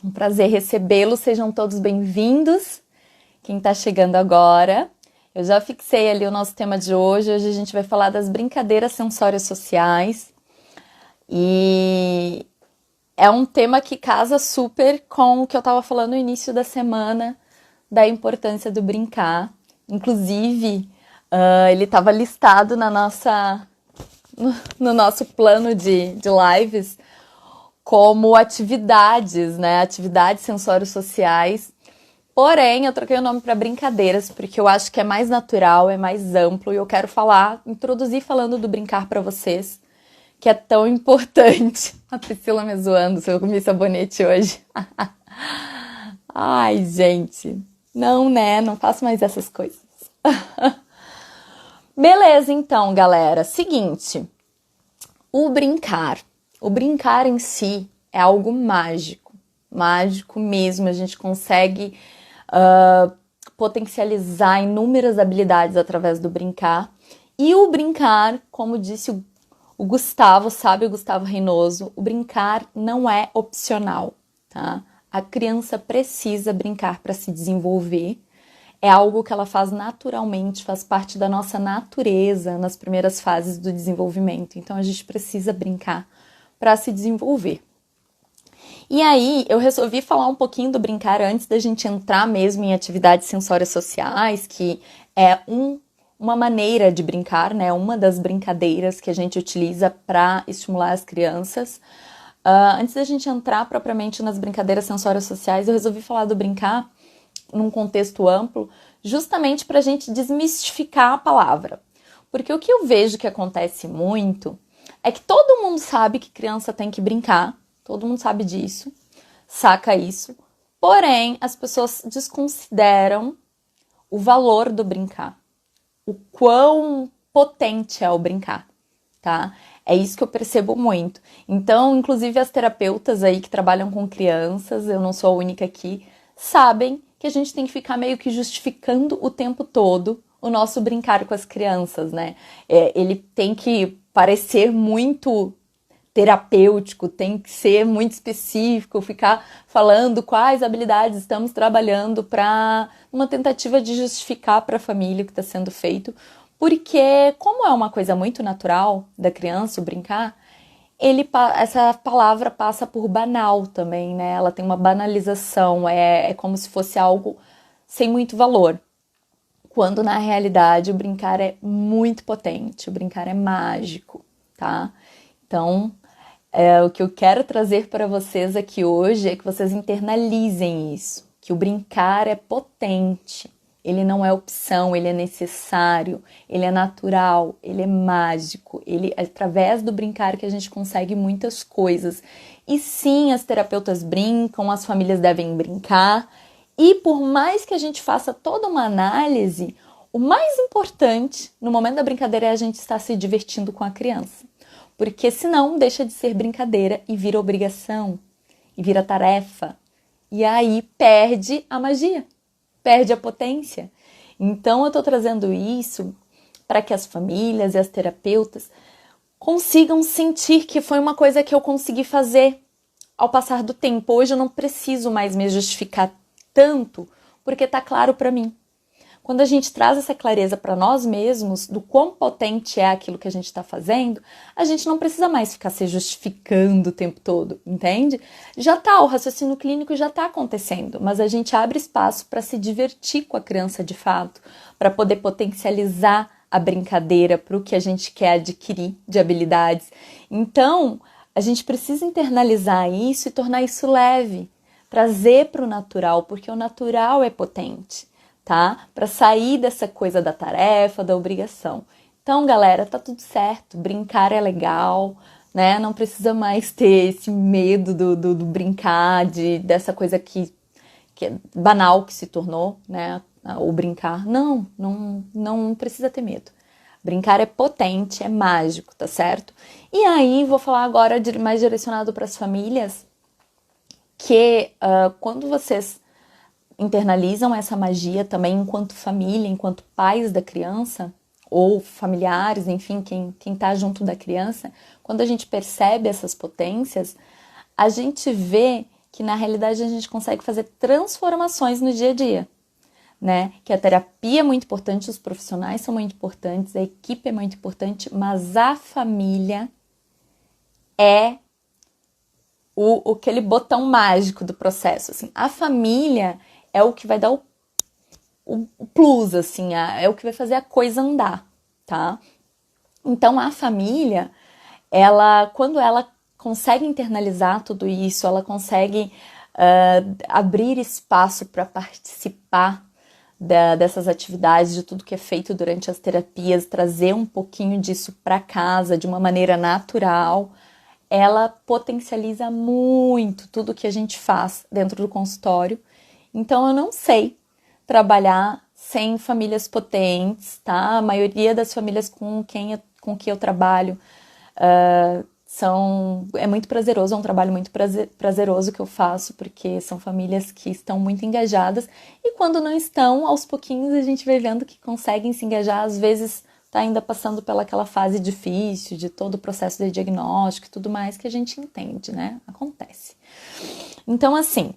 Um prazer recebê-los, sejam todos bem-vindos. Quem está chegando agora, eu já fixei ali o nosso tema de hoje. Hoje a gente vai falar das brincadeiras sensórias-sociais e é um tema que casa super com o que eu estava falando no início da semana, da importância do brincar. Inclusive, ele estava listado no nosso plano de lives como atividades, né? Atividades sensórios-sociais. Porém, eu troquei o nome para brincadeiras, porque eu acho que é mais natural, é mais amplo, e eu quero introduzir falando do brincar para vocês, que é tão importante. A Priscila me zoando se eu comi sabonete hoje. Ai, gente. Não, né? Não faço mais essas coisas. Beleza, então, galera. Seguinte. O brincar em si é algo mágico, mágico mesmo. A gente consegue potencializar inúmeras habilidades através do brincar. E o brincar, como disse o Gustavo, sabe, o Gustavo Reynoso, o brincar não é opcional, tá? A criança precisa brincar para se desenvolver. É algo que ela faz naturalmente, faz parte da nossa natureza nas primeiras fases do desenvolvimento. Então a gente precisa brincar para se desenvolver. E aí eu resolvi falar um pouquinho do brincar antes da gente entrar mesmo em atividades sensórias sociais, que é uma maneira de brincar, né? Uma das brincadeiras que a gente utiliza para estimular as crianças. Antes da gente entrar propriamente nas brincadeiras sensórias sociais, eu resolvi falar do brincar num contexto amplo, justamente para a gente desmistificar a palavra. Porque o que eu vejo que acontece muito é que todo mundo sabe que criança tem que brincar, todo mundo sabe disso, saca isso, porém as pessoas desconsideram o valor do brincar, o quão potente é o brincar, tá? É isso que eu percebo muito. Então, inclusive as terapeutas aí que trabalham com crianças, eu não sou a única aqui, sabem que a gente tem que ficar meio que justificando o tempo todo o nosso brincar com as crianças, né? Ele tem que parecer muito terapêutico, tem que ser muito específico, ficar falando quais habilidades estamos trabalhando para uma tentativa de justificar para a família o que está sendo feito, porque como é uma coisa muito natural da criança o brincar, essa palavra passa por banal também, né? Ela tem uma banalização, é como se fosse algo sem muito valor. Quando na realidade o brincar é muito potente, o brincar é mágico, tá? Então, o que eu quero trazer para vocês aqui hoje é que vocês internalizem isso, que o brincar é potente. Ele não é opção, ele é necessário, ele é natural, ele é mágico, ele é através do brincar que a gente consegue muitas coisas. E sim, as terapeutas brincam, as famílias devem brincar, e por mais que a gente faça toda uma análise, o mais importante no momento da brincadeira é a gente estar se divertindo com a criança. Porque senão deixa de ser brincadeira e vira obrigação, e vira tarefa, e aí perde a magia. Perde a potência. Então, eu estou trazendo isso para que as famílias e as terapeutas consigam sentir que foi uma coisa que eu consegui fazer ao passar do tempo. Hoje eu não preciso mais me justificar tanto, porque está claro para mim. Quando a gente traz essa clareza para nós mesmos, do quão potente é aquilo que a gente está fazendo, a gente não precisa mais ficar se justificando o tempo todo, entende? O raciocínio clínico já está acontecendo, mas a gente abre espaço para se divertir com a criança de fato, para poder potencializar a brincadeira para o que a gente quer adquirir de habilidades. Então, a gente precisa internalizar isso e tornar isso leve, trazer para o natural, porque o natural é potente. Tá? Para sair dessa coisa da tarefa, da obrigação. Então, galera, tá tudo certo. Brincar é legal, né? Não precisa mais ter esse medo do brincar, dessa coisa que é banal que se tornou, né? O brincar. Não precisa ter medo. Brincar é potente, é mágico, tá certo? E aí, vou falar agora mais direcionado para as famílias, que quando vocês internalizam essa magia também enquanto família, enquanto pais da criança, ou familiares, enfim, quem tá junto da criança, quando a gente percebe essas potências, a gente vê que na realidade a gente consegue fazer transformações no dia a dia, né? Que a terapia é muito importante, os profissionais são muito importantes, a equipe é muito importante, mas a família é aquele botão mágico do processo, assim. A família é o que vai dar o plus, assim, é o que vai fazer a coisa andar, tá? Então, a família, quando ela consegue internalizar tudo isso, ela consegue abrir espaço para participar dessas atividades, de tudo que é feito durante as terapias, trazer um pouquinho disso para casa de uma maneira natural, ela potencializa muito tudo que a gente faz dentro do consultório. Então, eu não sei trabalhar sem famílias potentes, tá? A maioria das famílias com que eu trabalho é muito prazeroso, é um trabalho muito prazeroso que eu faço, porque são famílias que estão muito engajadas, e quando não estão, aos pouquinhos a gente vai vendo que conseguem se engajar, às vezes tá ainda passando pelaquela fase difícil de todo o processo de diagnóstico e tudo mais, que a gente entende, né? Acontece. Então, assim,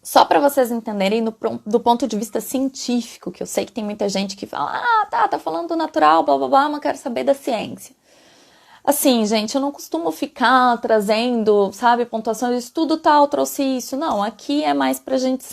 só para vocês entenderem do ponto de vista científico, que eu sei que tem muita gente que fala, tá falando do natural, blá blá blá, mas quero saber da ciência. Assim, gente, eu não costumo ficar trazendo, sabe, pontuação de estudo tal, trouxe isso. Não, aqui é mais pra gente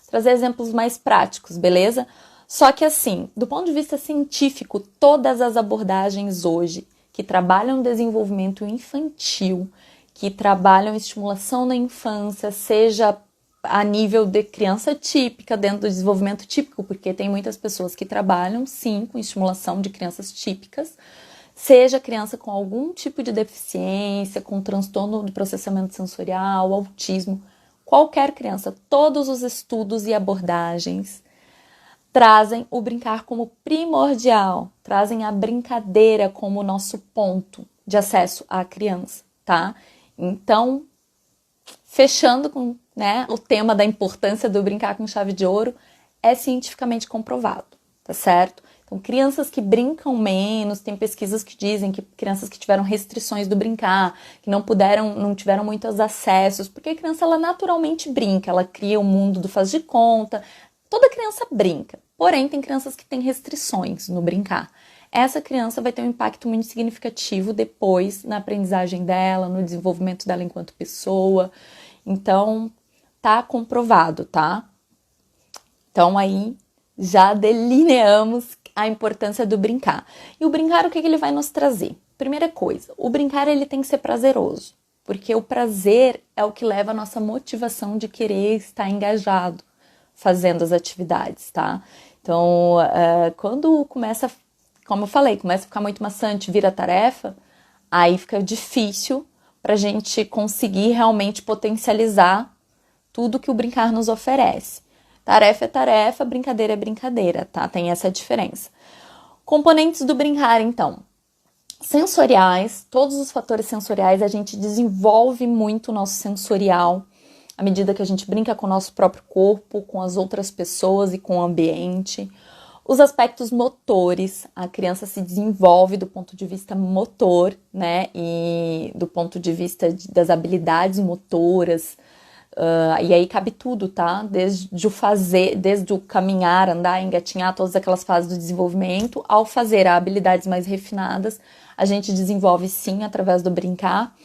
trazer exemplos mais práticos, beleza? Só que assim, do ponto de vista científico, todas as abordagens hoje que trabalham desenvolvimento infantil, que trabalham estimulação na infância, seja a nível de criança típica, dentro do desenvolvimento típico, porque tem muitas pessoas que trabalham, sim, com estimulação de crianças típicas, seja criança com algum tipo de deficiência, com transtorno do processamento sensorial, autismo, qualquer criança, todos os estudos e abordagens trazem o brincar como primordial, trazem a brincadeira como nosso ponto de acesso à criança, tá? Então, fechando com, né, o tema da importância do brincar com chave de ouro, é cientificamente comprovado, tá certo? Então, crianças que brincam menos, tem pesquisas que dizem que crianças que tiveram restrições do brincar, que não tiveram muitos acessos, porque a criança, ela naturalmente brinca, ela cria o mundo do faz de conta, toda criança brinca, porém tem crianças que têm restrições no brincar. Essa criança vai ter um impacto muito significativo depois na aprendizagem dela, no desenvolvimento dela enquanto pessoa. Então, tá comprovado, tá? Então, aí já delineamos a importância do brincar. E o brincar, o que ele vai nos trazer? Primeira coisa, o brincar ele tem que ser prazeroso, porque o prazer é o que leva a nossa motivação de querer estar engajado fazendo as atividades, tá? Então, quando começa, como eu falei, começa a ficar muito maçante, vira tarefa, aí fica difícil para a gente conseguir realmente potencializar tudo que o brincar nos oferece. Tarefa é tarefa, brincadeira é brincadeira, tá? Tem essa diferença. Componentes do brincar, então. Sensoriais, todos os fatores sensoriais, a gente desenvolve muito o nosso sensorial à medida que a gente brinca com o nosso próprio corpo, com as outras pessoas e com o ambiente. Os aspectos motores, a criança se desenvolve do ponto de vista motor, né? E do ponto de vista das habilidades motoras. E aí cabe tudo, tá? Desde o fazer, desde o caminhar, andar, engatinhar, todas aquelas fases do desenvolvimento, ao fazer habilidades mais refinadas, a gente desenvolve sim através do brincar.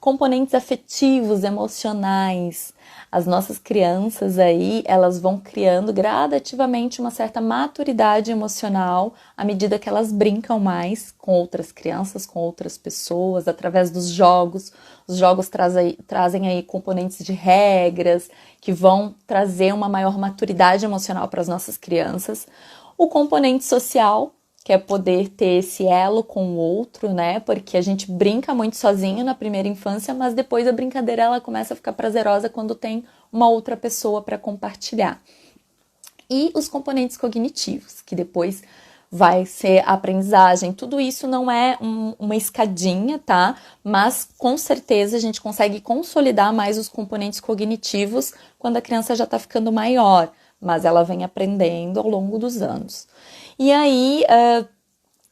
Componentes afetivos, emocionais. As nossas crianças aí, elas vão criando gradativamente uma certa maturidade emocional à medida que elas brincam mais com outras crianças, com outras pessoas, através dos jogos. Os jogos trazem aí componentes de regras que vão trazer uma maior maturidade emocional para as nossas crianças. O componente social, que é poder ter esse elo com o outro, né? Porque a gente brinca muito sozinho na primeira infância, mas depois a brincadeira ela começa a ficar prazerosa quando tem uma outra pessoa para compartilhar. E os componentes cognitivos, que depois vai ser a aprendizagem. Tudo isso não é uma escadinha, tá? Mas com certeza a gente consegue consolidar mais os componentes cognitivos quando a criança já está ficando maior, mas ela vem aprendendo ao longo dos anos. E aí,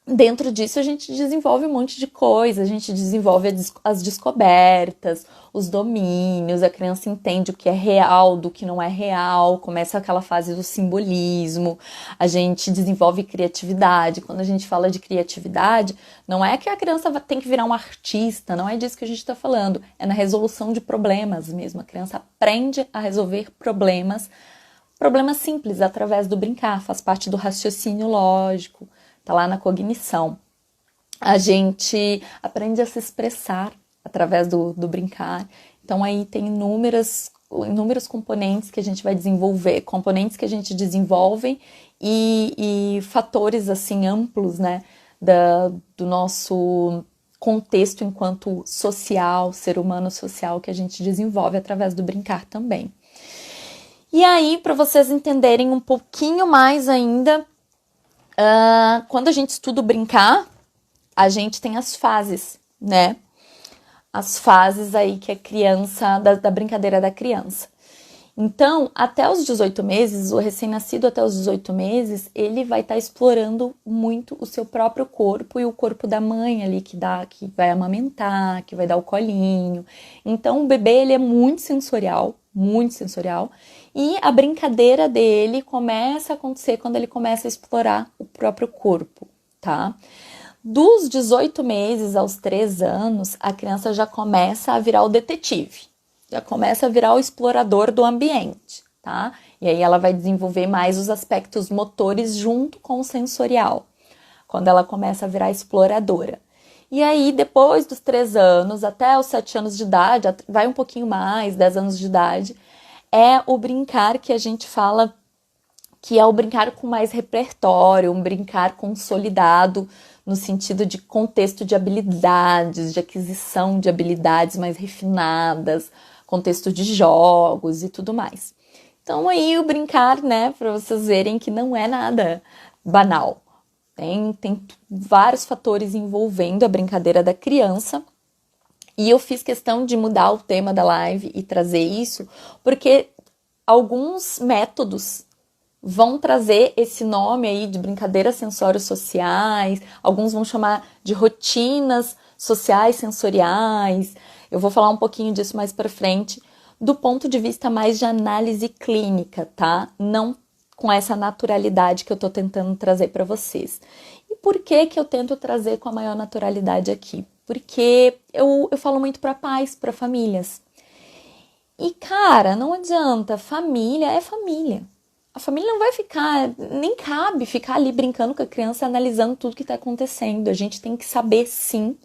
dentro disso a gente desenvolve um monte de coisa, a gente desenvolve as descobertas, os domínios, a criança entende o que é real do que não é real, começa aquela fase do simbolismo, a gente desenvolve criatividade. Quando a gente fala de criatividade, não é que a criança tem que virar um artista, não é disso que a gente está falando, é na resolução de problemas mesmo. A criança aprende a resolver problemas simples através do brincar, faz parte do raciocínio lógico. Tá lá na cognição. A gente aprende a se expressar através do brincar. Então aí tem inúmeros componentes que a gente vai desenvolver, componentes que a gente desenvolve e fatores assim amplos, né, do nosso contexto enquanto social, ser humano social, que a gente desenvolve através do brincar também. E aí, para vocês entenderem um pouquinho mais ainda, quando a gente estuda o brincar, a gente tem as fases, né? As fases aí que a criança, da brincadeira da criança. Então, até os 18 meses, o recém-nascido até os 18 meses, ele vai estar explorando muito o seu próprio corpo e o corpo da mãe ali, que vai amamentar, que vai dar o colinho. Então, o bebê, ele é muito sensorial, e a brincadeira dele começa a acontecer quando ele começa a explorar o próprio corpo, tá? Dos 18 meses aos 3 anos, a criança já começa a virar o detetive, já começa a virar o explorador do ambiente, tá? E aí ela vai desenvolver mais os aspectos motores junto com o sensorial, quando ela começa a virar exploradora. E aí, depois dos 3 anos, até os 7 anos de idade, vai um pouquinho mais, 10 anos de idade, é o brincar que a gente fala que é o brincar com mais repertório, um brincar consolidado no sentido de contexto de habilidades, de aquisição de habilidades mais refinadas, contexto de jogos e tudo mais. Então aí o brincar, né, para vocês verem que não é nada banal. Tem vários fatores envolvendo a brincadeira da criança. E eu fiz questão de mudar o tema da live e trazer isso, porque alguns métodos vão trazer esse nome aí de brincadeiras sensório-sociais, alguns vão chamar de rotinas sociais sensoriais. Eu vou falar um pouquinho disso mais para frente, do ponto de vista mais de análise clínica, tá? Não com essa naturalidade que eu tô tentando trazer para vocês. E por que eu tento trazer com a maior naturalidade aqui? Porque eu falo muito para pais, para famílias. E, cara, não adianta, família é família. A família não vai ficar, nem cabe ficar ali brincando com a criança, analisando tudo que está acontecendo. A gente tem que saber, sim,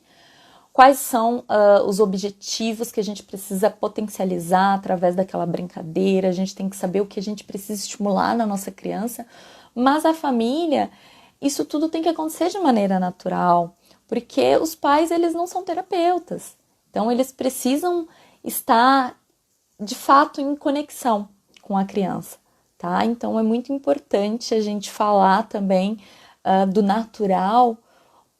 quais são os objetivos que a gente precisa potencializar através daquela brincadeira. A gente tem que saber o que a gente precisa estimular na nossa criança. Mas a família, isso tudo tem que acontecer de maneira natural, porque os pais, eles não são terapeutas. Então, eles precisam estar, de fato, em conexão com a criança, tá? Então, é muito importante a gente falar também do natural,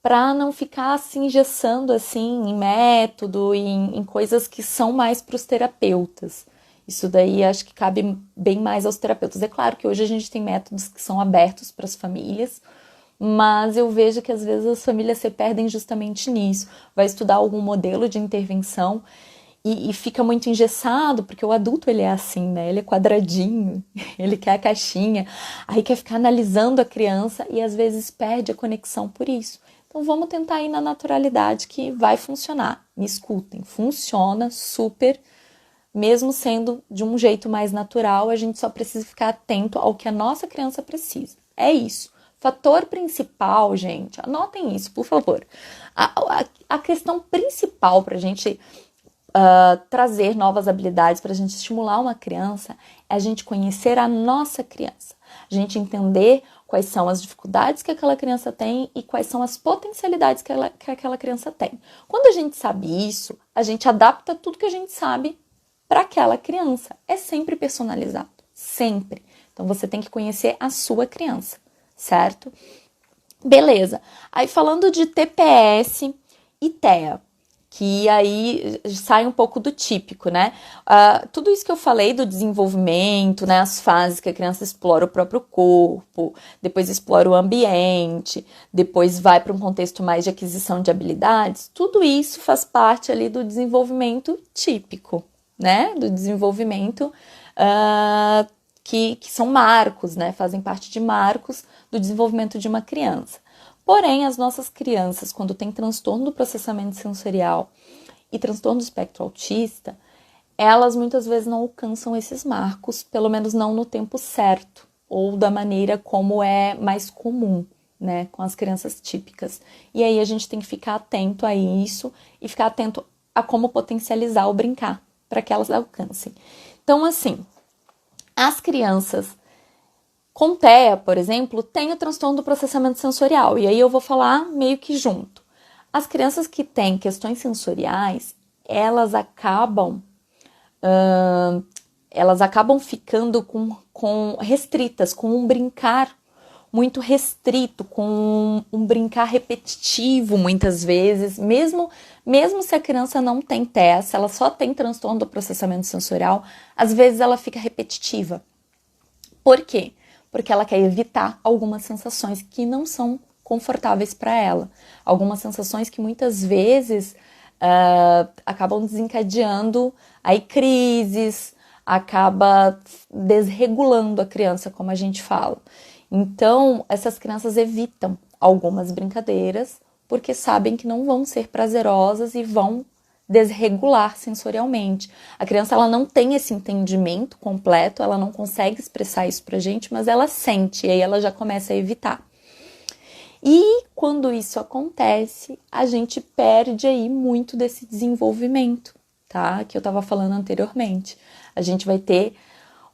para não ficar se engessando assim em método, em coisas que são mais para os terapeutas. Isso daí acho que cabe bem mais aos terapeutas. É claro que hoje a gente tem métodos que são abertos para as famílias, mas eu vejo que às vezes as famílias se perdem justamente nisso. Vai estudar algum modelo de intervenção e fica muito engessado, porque o adulto ele é assim, né? Ele é quadradinho, ele quer a caixinha, aí quer ficar analisando a criança e às vezes perde a conexão por isso. Então vamos tentar ir na naturalidade que vai funcionar. Me escutem, funciona super, mesmo sendo de um jeito mais natural, a gente só precisa ficar atento ao que a nossa criança precisa. É isso. Fator principal, gente, anotem isso, por favor. A questão principal para a gente trazer novas habilidades, para a gente estimular uma criança, é a gente conhecer a nossa criança. A gente entender quais são as dificuldades que aquela criança tem e quais são as potencialidades que aquela criança tem. Quando a gente sabe isso, a gente adapta tudo que a gente sabe para aquela criança. É sempre personalizado, sempre. Então você tem que conhecer a sua criança, certo? Beleza. Aí falando de TPS e TEA. que aí sai um pouco do típico, né? Tudo isso que eu falei do desenvolvimento, né? As fases que a criança explora o próprio corpo, depois explora o ambiente, depois vai para um contexto mais de aquisição de habilidades, tudo isso faz parte ali do desenvolvimento típico, né? Do desenvolvimento que são marcos, né? Fazem parte de marcos do desenvolvimento de uma criança. Porém, as nossas crianças, quando tem transtorno do processamento sensorial e transtorno do espectro autista, elas muitas vezes não alcançam esses marcos, pelo menos não no tempo certo, ou da maneira como é mais comum, né, com as crianças típicas. E aí a gente tem que ficar atento a isso e ficar atento a como potencializar o brincar, para que elas alcancem. Então, assim, as crianças com TEA, por exemplo, tem o transtorno do processamento sensorial, e aí eu vou falar meio que junto. As crianças que têm questões sensoriais, elas acabam ficando com restritas, com um brincar muito restrito, com um brincar repetitivo muitas vezes, mesmo se a criança não tem TEA, se ela só tem transtorno do processamento sensorial, às vezes ela fica repetitiva. Por quê? Porque ela quer evitar algumas sensações que não são confortáveis para ela. Algumas sensações que muitas vezes acabam desencadeando aí crises, acaba desregulando a criança, como a gente fala. Então, essas crianças evitam algumas brincadeiras porque sabem que não vão ser prazerosas e vão desregular sensorialmente. A criança ela não tem esse entendimento completo, ela não consegue expressar isso pra gente, mas ela sente, e aí ela já começa a evitar. E quando isso acontece, a gente perde aí muito desse desenvolvimento, tá? Que eu estava falando anteriormente. A gente vai ter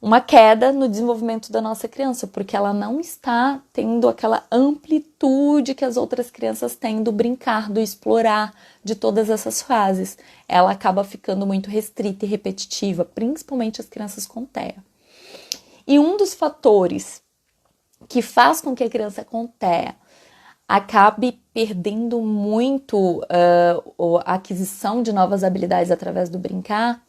uma queda no desenvolvimento da nossa criança, porque ela não está tendo aquela amplitude que as outras crianças têm do brincar, do explorar, de todas essas fases. Ela acaba ficando muito restrita e repetitiva, principalmente as crianças com TEA. E um dos fatores que faz com que a criança com TEA acabe perdendo muito a aquisição de novas habilidades através do brincar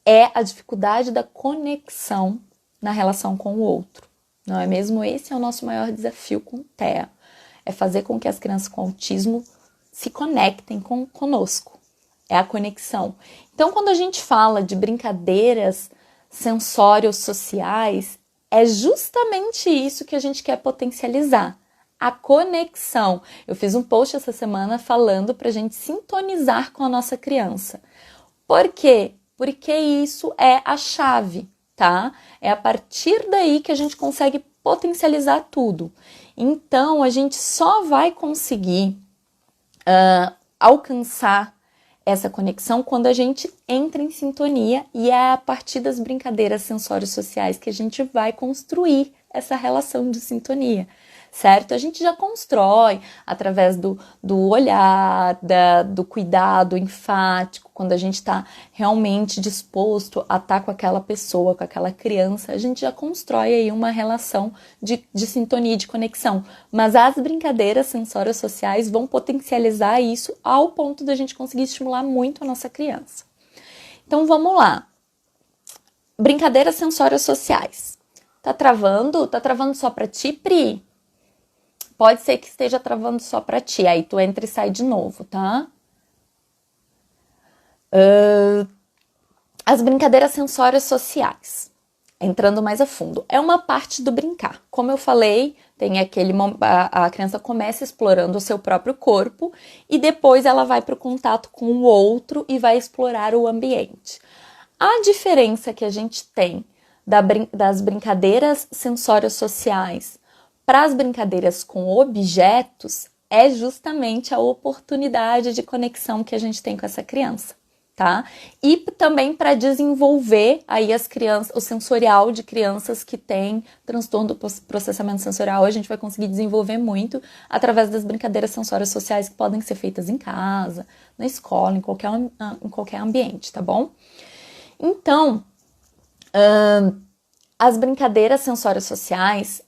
é a dificuldade da conexão na relação com o outro. Não é mesmo? Esse é o nosso maior desafio com TEA. É fazer com que as crianças com autismo se conectem conosco. É a conexão. Então, quando a gente fala de brincadeiras sensório-sociais, é justamente isso que a gente quer potencializar. A conexão. Eu fiz um post essa semana falando para a gente sintonizar com a nossa criança. Por quê? Porque isso é a chave, tá? É a partir daí que a gente consegue potencializar tudo. Então, a gente só vai conseguir alcançar essa conexão quando a gente entra em sintonia, e é a partir das brincadeiras sensório-sociais que a gente vai construir essa relação de sintonia, certo? A gente já constrói através do olhar, do cuidado enfático, quando a gente está realmente disposto a estar com aquela pessoa, com aquela criança, a gente já constrói aí uma relação de sintonia, de conexão. Mas as brincadeiras sensório-sociais vão potencializar isso ao ponto da gente conseguir estimular muito a nossa criança. Então vamos lá. Brincadeiras sensório-sociais. Tá travando? Tá travando só pra ti, Pri? Pode ser que esteja travando só pra ti. Aí tu entra e sai de novo, tá? As brincadeiras sensórias sociais. Entrando mais a fundo. É uma parte do brincar. Como eu falei, tem a criança começa explorando o seu próprio corpo e depois ela vai para o contato com o outro e vai explorar o ambiente. A diferença que a gente tem das brincadeiras sensórias sociais para as brincadeiras com objetos é justamente a oportunidade de conexão que a gente tem com essa criança, tá? E também para desenvolver aí as crianças, o sensorial de crianças que têm transtorno do processamento sensorial, a gente vai conseguir desenvolver muito através das brincadeiras sensórias sociais que podem ser feitas em casa, na escola, em qualquer ambiente, tá bom? Então, as brincadeiras sensórias sociais,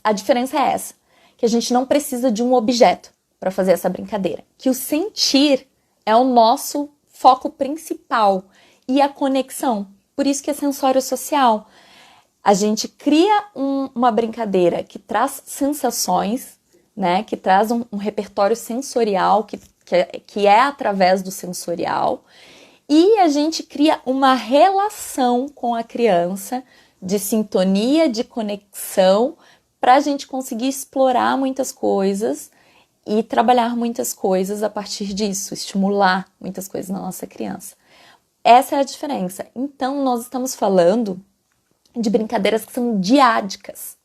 a diferença é essa, que a gente não precisa de um objeto para fazer essa brincadeira, que o sentir é o nosso foco principal. E a conexão, por isso que é sensório social. A gente cria uma brincadeira que traz sensações, né? Que traz um repertório sensorial, que é através do sensorial. E a gente cria uma relação com a criança de sintonia, de conexão, para a gente conseguir explorar muitas coisas e trabalhar muitas coisas a partir disso, estimular muitas coisas na nossa criança. Essa é a diferença. Então, nós estamos falando de brincadeiras que são diádicas.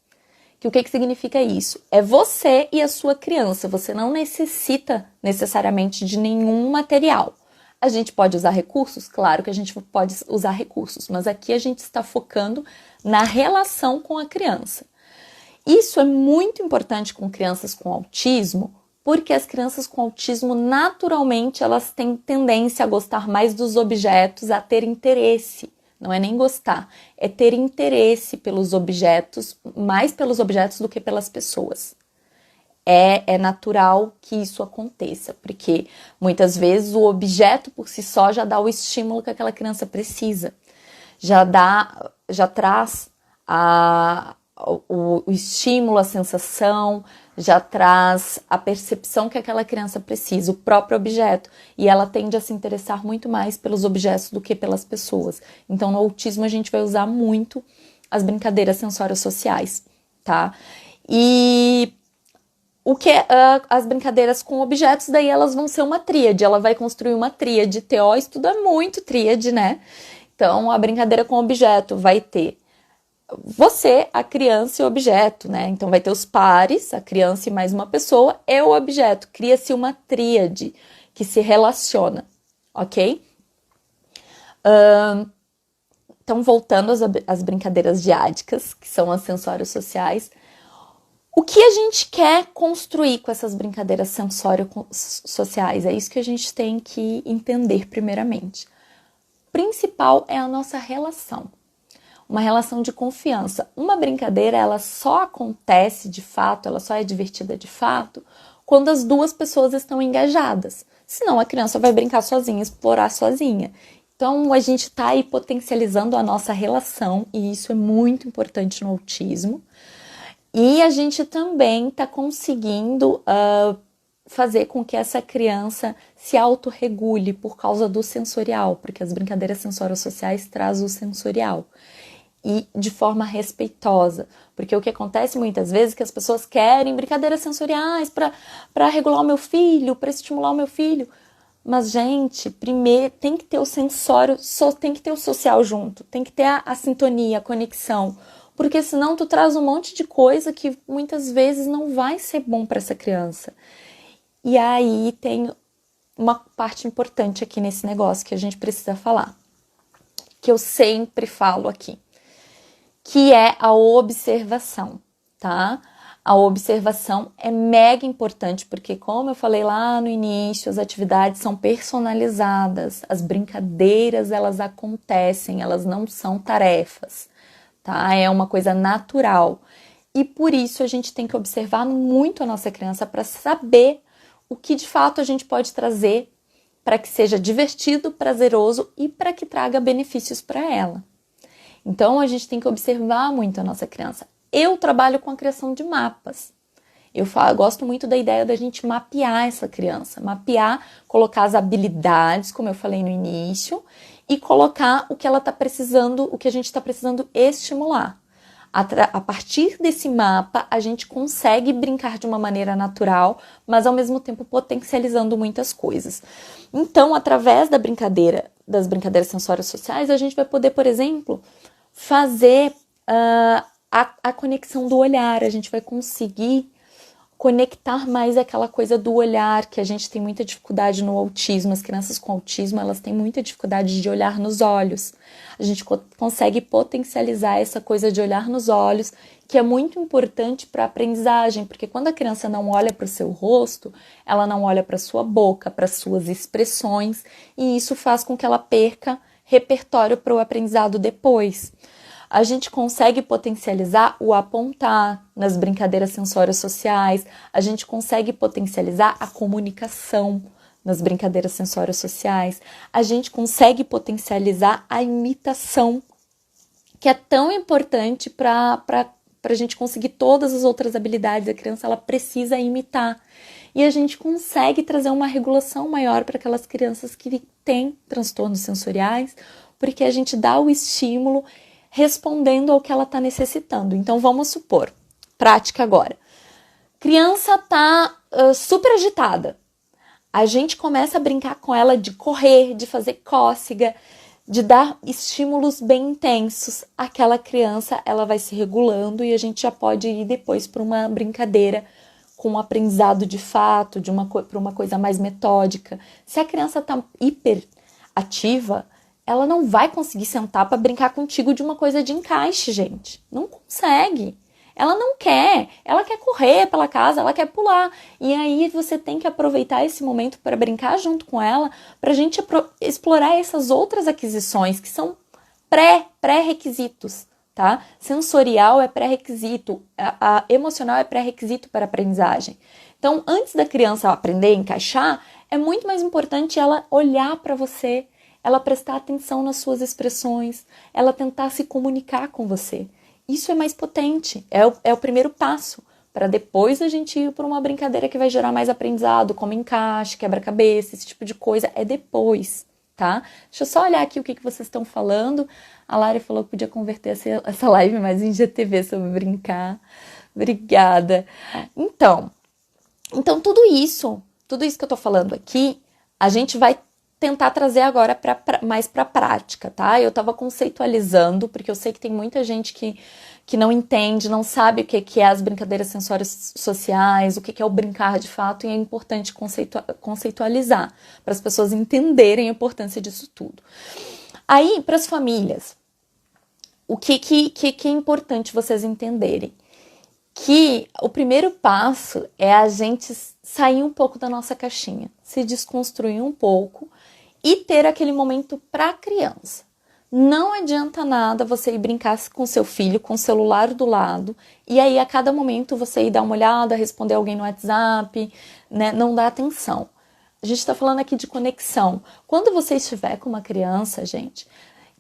Que o que significa isso? É você e a sua criança. Você não necessita necessariamente de nenhum material. A gente pode usar recursos? Claro que a gente pode usar recursos, mas aqui a gente está focando na relação com a criança. Isso é muito importante com crianças com autismo, porque as crianças com autismo, naturalmente, elas têm tendência a gostar mais dos objetos, a ter interesse. Não é nem gostar, é ter interesse pelos objetos, mais pelos objetos do que pelas pessoas. É natural que isso aconteça, porque muitas vezes o objeto por si só já dá o estímulo que aquela criança precisa. Já traz o estímulo, a sensação, já traz a percepção que aquela criança precisa, o próprio objeto, e ela tende a se interessar muito mais pelos objetos do que pelas pessoas. Então, no autismo, a gente vai usar muito as brincadeiras sensório-sociais, tá? E as brincadeiras com objetos, daí elas vão ser uma tríade, ela vai construir uma tríade. TO estuda muito tríade, né? Então, a brincadeira com objeto vai ter você, a criança e o objeto, né? Então, vai ter os pares, a criança e mais uma pessoa, e o objeto. Cria-se uma tríade que se relaciona, ok? Então, voltando às brincadeiras diádicas, que são as sensório-sociais, o que a gente quer construir com essas brincadeiras sensório-sociais? É isso que a gente tem que entender primeiramente. O principal é a nossa relação. Uma relação de confiança. Uma brincadeira, ela só acontece de fato, ela só é divertida de fato, quando as duas pessoas estão engajadas. Senão a criança vai brincar sozinha, explorar sozinha. Então, a gente está aí potencializando a nossa relação, e isso é muito importante no autismo. E a gente também está conseguindo fazer com que essa criança se autorregule por causa do sensorial, porque as brincadeiras sensório-sociais trazem o sensorial. E de forma respeitosa, porque o que acontece muitas vezes é que as pessoas querem brincadeiras sensoriais para regular o meu filho, para estimular o meu filho. Mas, gente, primeiro tem que ter o sensório, tem que ter o social junto, tem que ter a sintonia, a conexão, porque senão tu traz um monte de coisa que muitas vezes não vai ser bom para essa criança. E aí tem uma parte importante aqui nesse negócio que a gente precisa falar, que eu sempre falo aqui, que é a observação, tá? A observação é mega importante, porque como eu falei lá no início, as atividades são personalizadas, as brincadeiras, elas acontecem, elas não são tarefas, tá? É uma coisa natural. E por isso a gente tem que observar muito a nossa criança para saber o que de fato a gente pode trazer para que seja divertido, prazeroso e para que traga benefícios para ela. Então, a gente tem que observar muito a nossa criança. Eu trabalho com a criação de mapas. Eu gosto muito da ideia da gente mapear essa criança. Mapear, colocar as habilidades, como eu falei no início, e colocar o que ela está precisando, o que a gente está precisando estimular. A partir desse mapa, a gente consegue brincar de uma maneira natural, mas ao mesmo tempo potencializando muitas coisas. Então, através das brincadeiras sensório-sociais, a gente vai poder, por exemplo, fazer a conexão do olhar, a gente vai conseguir conectar mais aquela coisa do olhar, que a gente tem muita dificuldade no autismo. As crianças com autismo, elas têm muita dificuldade de olhar nos olhos. A gente consegue potencializar essa coisa de olhar nos olhos, que é muito importante para a aprendizagem, porque quando a criança não olha para o seu rosto, ela não olha para a sua boca, para as suas expressões, e isso faz com que ela perca repertório para o aprendizado depois. A gente consegue potencializar o apontar nas brincadeiras sensório-sociais, a gente consegue potencializar a comunicação, nas brincadeiras sensório-sociais, a gente consegue potencializar a imitação, que é tão importante para a gente conseguir todas as outras habilidades. A criança ela precisa imitar. E a gente consegue trazer uma regulação maior para aquelas crianças que têm transtornos sensoriais, porque a gente dá o estímulo respondendo ao que ela está necessitando. Então, vamos supor, prática agora. Criança está super agitada. A gente começa a brincar com ela de correr, de fazer cócega, de dar estímulos bem intensos. Aquela criança ela vai se regulando e a gente já pode ir depois para uma brincadeira com um aprendizado de fato, para uma coisa mais metódica. Se a criança está hiperativa, ela não vai conseguir sentar para brincar contigo de uma coisa de encaixe, gente. Não consegue. Ela não quer. Ela quer correr pela casa, ela quer pular. E aí você tem que aproveitar esse momento para brincar junto com ela, para a gente explorar essas outras aquisições que são pré-requisitos. Tá? Sensorial é pré-requisito, a emocional é pré-requisito para a aprendizagem. Então, antes da criança aprender a encaixar, é muito mais importante ela olhar para você, ela prestar atenção nas suas expressões, ela tentar se comunicar com você. Isso é mais potente, é o primeiro passo, para depois a gente ir para uma brincadeira que vai gerar mais aprendizado, como encaixe, quebra-cabeça, esse tipo de coisa, é depois. Tá? Deixa eu só olhar aqui o que vocês estão falando. A Lari falou que podia converter essa live mais em GTV sobre brincar. Obrigada. Então tudo isso que eu tô falando aqui, a gente vai tentar trazer agora mais para a prática, tá? Eu tava conceitualizando, porque eu sei que tem muita gente que não entende, não sabe o que é as brincadeiras sensórias sociais, o que é o brincar de fato, e é importante conceitualizar, para as pessoas entenderem a importância disso tudo. Aí, para as famílias, o que é importante vocês entenderem? Que o primeiro passo é a gente sair um pouco da nossa caixinha, se desconstruir um pouco e ter aquele momento para a criança. Não adianta nada você ir brincar com seu filho, com o celular do lado, e aí a cada momento você ir dar uma olhada, responder alguém no WhatsApp, né? Não dá atenção. A gente está falando aqui de conexão. Quando você estiver com uma criança, gente,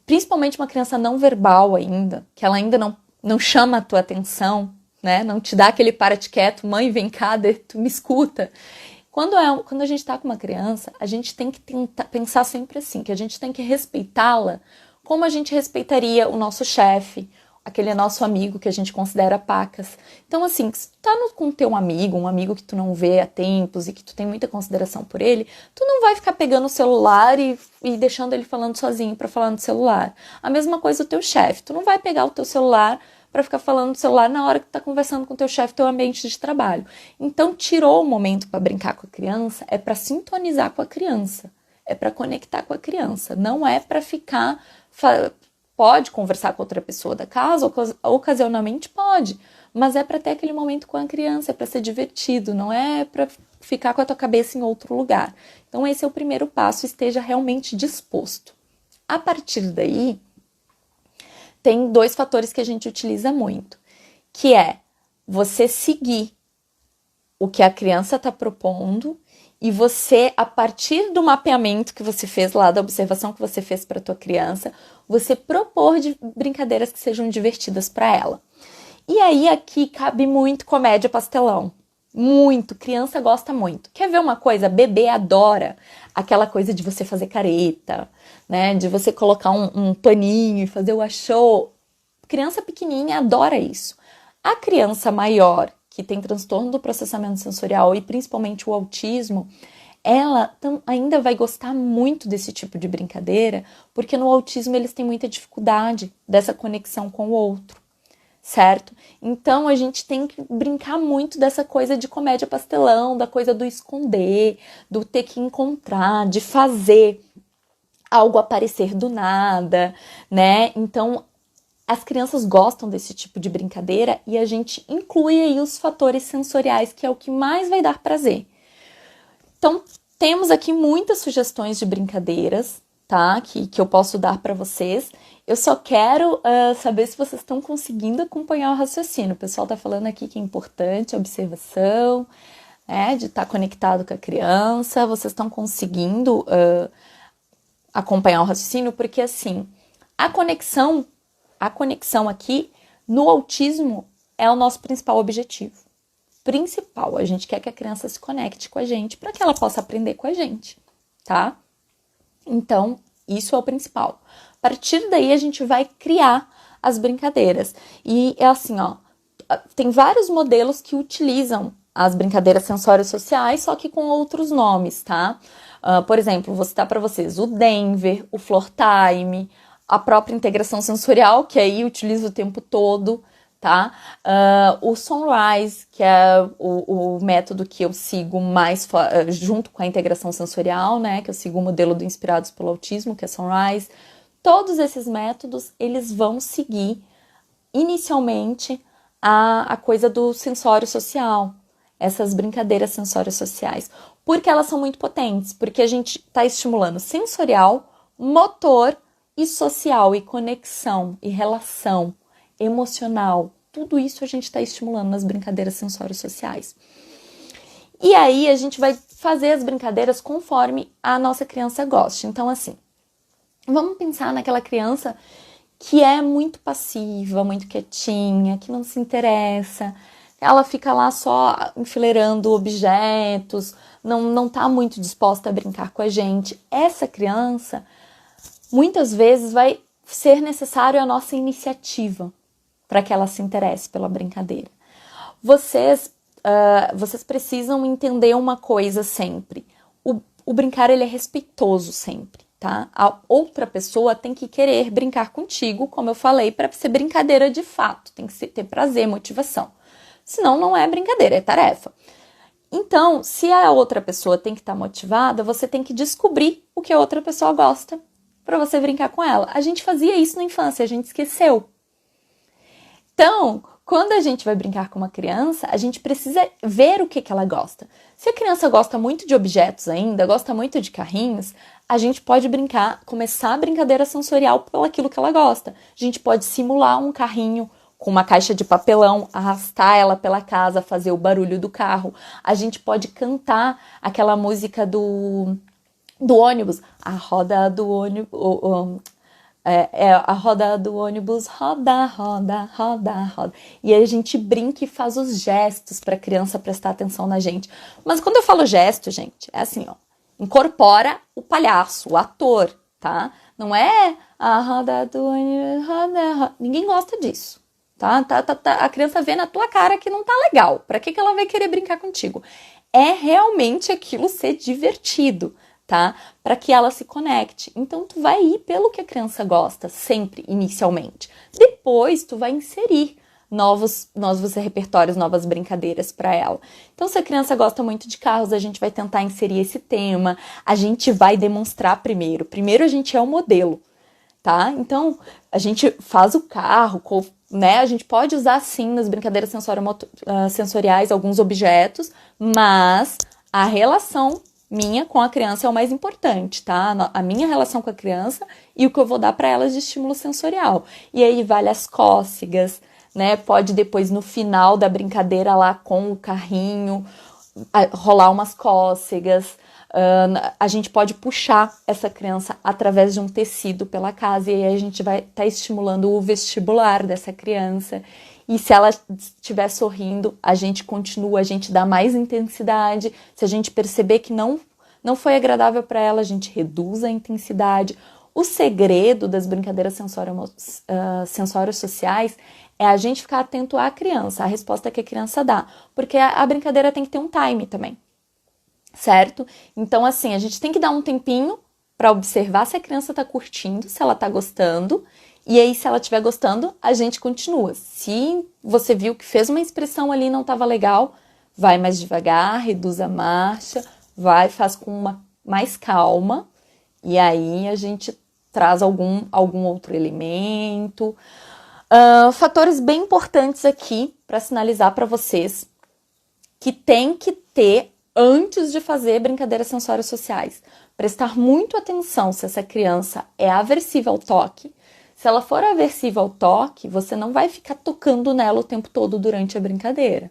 principalmente uma criança não verbal ainda, que ela ainda não chama a tua atenção, né? Não te dá aquele para-te quieto, mãe, vem cá, tu me escuta. Quando a gente está com uma criança, a gente tem que tentar pensar sempre assim, que a gente tem que respeitá-la como a gente respeitaria o nosso chefe, aquele nosso amigo que a gente considera pacas. Então, assim, se tu tá com teu amigo, um amigo que tu não vê há tempos e que tu tem muita consideração por ele, tu não vai ficar pegando o celular e deixando ele falando sozinho para falar no celular. A mesma coisa o teu chefe. Tu não vai pegar o teu celular para ficar falando no celular na hora que tu tá conversando com o teu chefe, teu ambiente de trabalho. Então, tirou o momento para brincar com a criança, é para sintonizar com a criança, é para conectar com a criança, não é para ficar... Pode conversar com outra pessoa da casa, ocasionalmente pode, mas é para ter aquele momento com a criança, é para ser divertido, não é para ficar com a tua cabeça em outro lugar. Então, esse é o primeiro passo, esteja realmente disposto. A partir daí, tem 2 fatores que a gente utiliza muito, que é você seguir o que a criança está propondo e você, a partir do mapeamento que você fez lá, da observação que você fez para a tua criança, você propor de brincadeiras que sejam divertidas para ela. E aí aqui cabe muito comédia pastelão. Muito, criança gosta muito. Quer ver uma coisa? Bebê adora aquela coisa de você fazer careta, né? De você colocar um paninho e fazer o achou. Criança pequenininha adora isso. A criança maior, que tem transtorno do processamento sensorial e principalmente o autismo, ela ainda vai gostar muito desse tipo de brincadeira, porque no autismo eles têm muita dificuldade dessa conexão com o outro, certo? Então a gente tem que brincar muito dessa coisa de comédia pastelão, da coisa do esconder, do ter que encontrar, de fazer algo aparecer do nada, né? Então as crianças gostam desse tipo de brincadeira e a gente inclui aí os fatores sensoriais, que é o que mais vai dar prazer. Então, temos aqui muitas sugestões de brincadeiras, tá? Que eu posso dar para vocês. Eu só quero saber se vocês estão conseguindo acompanhar o raciocínio. O pessoal tá falando aqui que é importante a observação. de estar conectado com a criança, vocês estão conseguindo acompanhar o raciocínio, porque assim, a conexão aqui no autismo é o nosso principal objetivo. Principal, a gente quer que a criança se conecte com a gente para que ela possa aprender com a gente, tá? Então, isso é o principal. A partir daí, a gente vai criar as brincadeiras. E é assim, ó, tem vários modelos que utilizam as brincadeiras sensório-sociais, só que com outros nomes, tá? Por exemplo, vou citar para vocês o Denver, o Floor Time, a própria integração sensorial, que aí utiliza o tempo todo, tá? O Sunrise, que é o método que eu sigo mais junto com a integração sensorial, né? Que eu sigo o modelo do Inspirados pelo Autismo, que é Sunrise. Todos esses métodos, eles vão seguir inicialmente a coisa do sensório social, essas brincadeiras sensórios sociais, porque elas são muito potentes, porque a gente está estimulando sensorial, motor e social, e conexão, e relação emocional, tudo isso a gente está estimulando nas brincadeiras sensórios sociais. E aí a gente vai fazer as brincadeiras conforme a nossa criança goste. Então assim, vamos pensar naquela criança que é muito passiva, muito quietinha, que não se interessa, ela fica lá só enfileirando objetos, não tá muito disposta a brincar com a gente. Essa criança, muitas vezes, vai ser necessário a nossa iniciativa para que ela se interesse pela brincadeira. Vocês precisam entender uma coisa sempre. O brincar, ele é respeitoso sempre, tá? A outra pessoa tem que querer brincar contigo, como eu falei, para ser brincadeira de fato. Tem que ter prazer, motivação. Senão não é brincadeira, é tarefa. Então, se a outra pessoa tem que estar motivada, você tem que descobrir o que a outra pessoa gosta para você brincar com ela. A gente fazia isso na infância, a gente esqueceu. Então, quando a gente vai brincar com uma criança, a gente precisa ver o que ela gosta. Se a criança gosta muito de objetos ainda, gosta muito de carrinhos, a gente pode começar a brincadeira sensorial pelo aquilo que ela gosta. A gente pode simular um carrinho com uma caixa de papelão, arrastar ela pela casa, fazer o barulho do carro. A gente pode cantar aquela música do ônibus, a roda do ônibus, a roda do ônibus, roda, roda, roda, roda. E aí a gente brinca e faz os gestos para a criança prestar atenção na gente. Mas quando eu falo gesto, gente, é assim, ó, incorpora o palhaço, o ator, tá? Não é a roda do ônibus, roda, roda. Ninguém gosta disso. Tá? A criança vê na tua cara que não tá legal. Pra que ela vai querer brincar contigo? É realmente aquilo ser divertido, tá? Para que ela se conecte. Então, tu vai ir pelo que a criança gosta, sempre, inicialmente. Depois, tu vai inserir novos repertórios, novas brincadeiras para ela. Então, se a criança gosta muito de carros, a gente vai tentar inserir esse tema. A gente vai demonstrar primeiro. Primeiro, a gente é o modelo, tá? Então, a gente faz o carro, né? A gente pode usar, sim, nas brincadeiras sensoriais alguns objetos, mas a relação minha com a criança é o mais importante, tá? A minha relação com a criança e o que eu vou dar para elas de estímulo sensorial. E aí vale as cócegas, né? Pode depois, no final da brincadeira lá com o carrinho, rolar umas cócegas. A gente pode puxar essa criança através de um tecido pela casa e aí a gente vai estar estimulando o vestibular dessa criança. E se ela estiver sorrindo, a gente continua, a gente dá mais intensidade. Se a gente perceber que não foi agradável para ela, a gente reduz a intensidade. O segredo das brincadeiras sensório-sociais é a gente ficar atento à criança, à resposta que a criança dá. Porque a brincadeira tem que ter um time também, certo? Então, assim, a gente tem que dar um tempinho para observar se a criança está curtindo, se ela está gostando. E aí, se ela estiver gostando, a gente continua. Se você viu que fez uma expressão ali e não estava legal, vai mais devagar, reduz a marcha, faz com mais calma. E aí, a gente traz algum outro elemento. Fatores bem importantes aqui para sinalizar para vocês que tem que ter antes de fazer brincadeiras sensórias sociais. Prestar muito atenção se essa criança é aversiva ao toque. Se ela for aversiva ao toque, você não vai ficar tocando nela o tempo todo durante a brincadeira.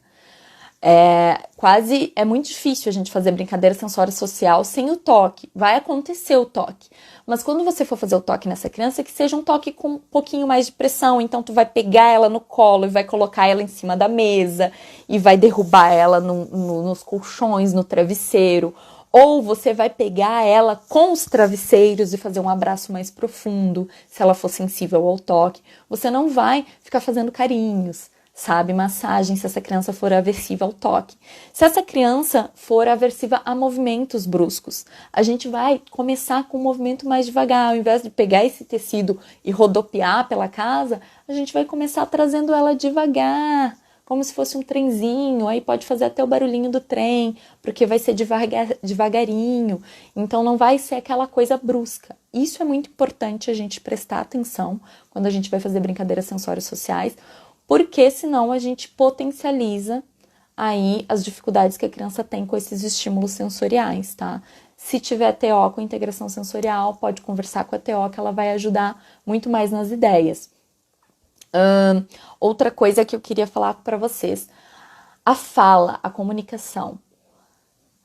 É muito difícil a gente fazer brincadeira sensório-social sem o toque. Vai acontecer o toque. Mas quando você for fazer o toque nessa criança, que seja um toque com um pouquinho mais de pressão. Então, tu vai pegar ela no colo e vai colocar ela em cima da mesa e vai derrubar ela nos colchões, no travesseiro. Ou você vai pegar ela com os travesseiros e fazer um abraço mais profundo, se ela for sensível ao toque. Você não vai ficar fazendo carinhos, sabe? Massagem, se essa criança for aversiva ao toque. Se essa criança for aversiva a movimentos bruscos, a gente vai começar com um movimento mais devagar. Ao invés de pegar esse tecido e rodopiar pela casa, a gente vai começar trazendo ela devagar, como se fosse um trenzinho. Aí pode fazer até o barulhinho do trem, porque vai ser devagarinho. Então não vai ser aquela coisa brusca. Isso é muito importante a gente prestar atenção quando a gente vai fazer brincadeiras sensórias sociais, porque senão a gente potencializa aí as dificuldades que a criança tem com esses estímulos sensoriais, tá? Se tiver TO com integração sensorial, pode conversar com a TO que ela vai ajudar muito mais nas ideias. Outra coisa que eu queria falar para vocês, a fala, a comunicação.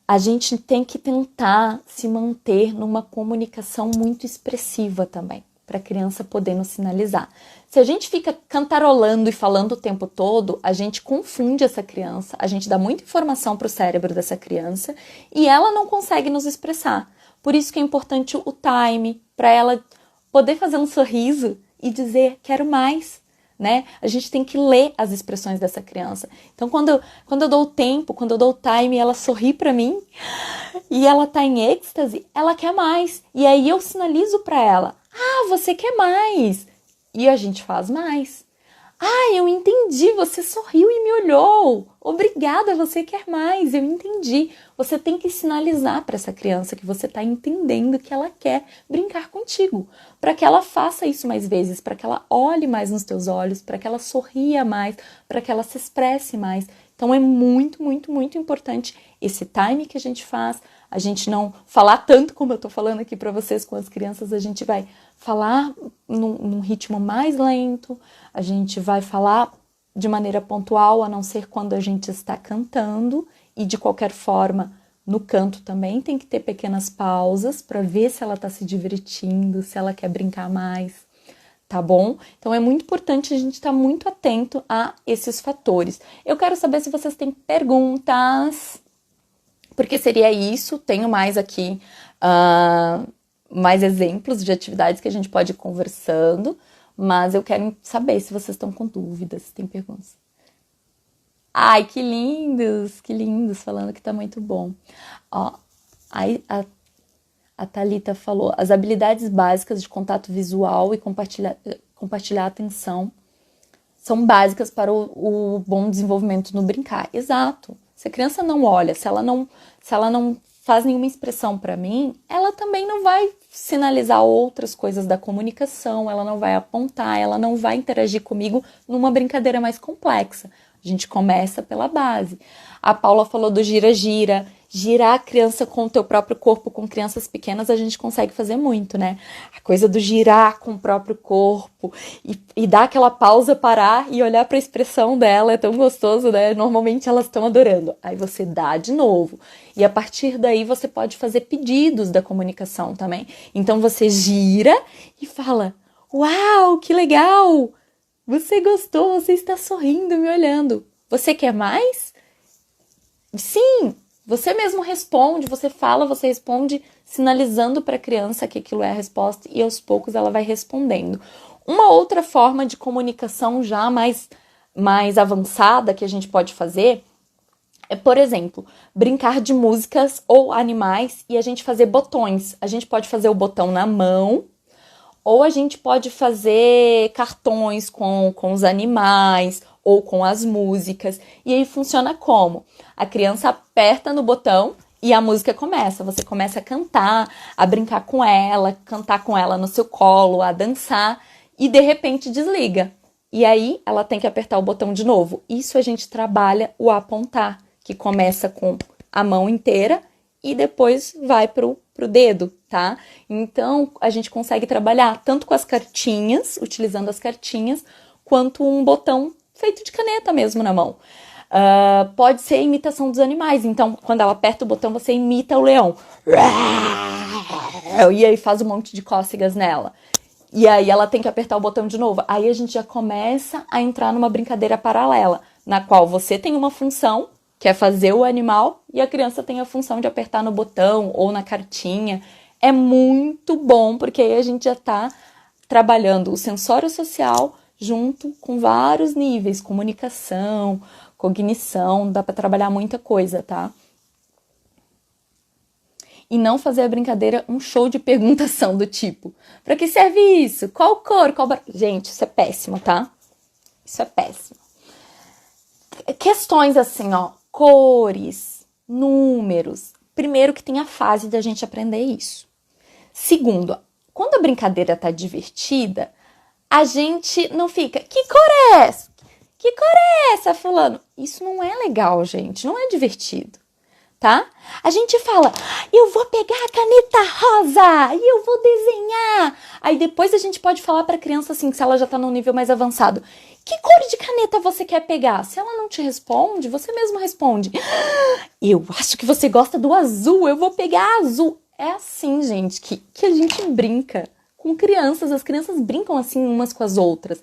A gente tem que tentar se manter numa comunicação muito expressiva também, para a criança poder nos sinalizar. Se a gente fica cantarolando e falando o tempo todo, a gente confunde essa criança, a gente dá muita informação para o cérebro dessa criança e ela não consegue nos expressar. Por isso que é importante o time, para ela poder fazer um sorriso e dizer, quero mais, né? A gente tem que ler as expressões dessa criança. Então, quando eu dou o tempo, quando eu dou o time, ela sorri para mim e ela tá em êxtase, ela quer mais. E aí eu sinalizo para ela, você quer mais. E a gente faz mais. Eu entendi, você sorriu e me olhou. Obrigada, você quer mais, eu entendi. Você tem que sinalizar para essa criança que você está entendendo que ela quer brincar contigo, para que ela faça isso mais vezes, para que ela olhe mais nos teus olhos, para que ela sorria mais, para que ela se expresse mais. Então é muito, muito, muito importante esse time que a gente faz, a gente não falar tanto como eu tô falando aqui para vocês com as crianças, a gente vai falar num ritmo mais lento, a gente vai falar de maneira pontual, a não ser quando a gente está cantando, e de qualquer forma, no canto também tem que ter pequenas pausas para ver se ela está se divertindo, se ela quer brincar mais, tá bom? Então é muito importante a gente estar muito atento a esses fatores. Eu quero saber se vocês têm perguntas, porque seria isso. Tenho mais aqui mais exemplos de atividades que a gente pode ir conversando, mas eu quero saber se vocês estão com dúvidas, se tem perguntas. Ai, que lindos, falando que tá muito bom. Ó, aí a Thalita falou, as habilidades básicas de contato visual e compartilhar atenção são básicas para o bom desenvolvimento no brincar. Exato. Se a criança não olha, se ela não faz nenhuma expressão para mim, ela também não vai sinalizar outras coisas da comunicação, ela não vai apontar, ela não vai interagir comigo numa brincadeira mais complexa. A gente começa pela base. A Paula falou do gira-gira. Girar a criança com o teu próprio corpo, com crianças pequenas, a gente consegue fazer muito, né? A coisa do girar com o próprio corpo e dar aquela pausa, parar e olhar para a expressão dela, é tão gostoso, né? Normalmente elas estão adorando. Aí você dá de novo. E a partir daí você pode fazer pedidos da comunicação também. Então você gira e fala, uau, que legal! Você gostou, você está sorrindo, me olhando. Você quer mais? Sim! Você mesmo responde, você fala, você responde, sinalizando para a criança que aquilo é a resposta e aos poucos ela vai respondendo. Uma outra forma de comunicação já mais avançada que a gente pode fazer é, por exemplo, brincar de músicas ou animais e a gente fazer botões. A gente pode fazer o botão na mão, ou a gente pode fazer cartões com os animais ou com as músicas. E aí funciona como? A criança aperta no botão e a música começa. Você começa a cantar, a brincar com ela, cantar com ela no seu colo, a dançar e de repente desliga. E aí ela tem que apertar o botão de novo. Isso a gente trabalha o apontar, que começa com a mão inteira e depois vai pro dedo, tá? Então, a gente consegue trabalhar tanto com as cartinhas, utilizando as cartinhas, quanto um botão feito de caneta mesmo na mão. Pode ser a imitação dos animais. Então, quando ela aperta o botão, você imita o leão. E aí faz um monte de cócegas nela. E aí ela tem que apertar o botão de novo. Aí a gente já começa a entrar numa brincadeira paralela, na qual você tem uma função, que é fazer o animal, e a criança tem a função de apertar no botão ou na cartinha. É muito bom, porque aí a gente já tá trabalhando o sensório social junto com vários níveis, comunicação, cognição, dá para trabalhar muita coisa, tá? E não fazer a brincadeira um show de perguntação do tipo, pra que serve isso? Qual cor? Gente, isso é péssimo, tá? Isso é péssimo. Questões assim, ó, cores, números. Primeiro que tem a fase da gente aprender isso. Segundo, quando a brincadeira tá divertida, a gente não fica, que cor é essa? Que cor é essa, fulano? Isso não é legal, gente, não é divertido, tá? A gente fala, eu vou pegar a caneta rosa e eu vou desenhar. Aí depois a gente pode falar pra criança assim, se ela já tá num nível mais avançado, que cor de caneta você quer pegar? Se ela não te responde, você mesmo responde, eu acho que você gosta do azul, eu vou pegar azul. É assim, gente, que a gente brinca com crianças. As crianças brincam assim umas com as outras.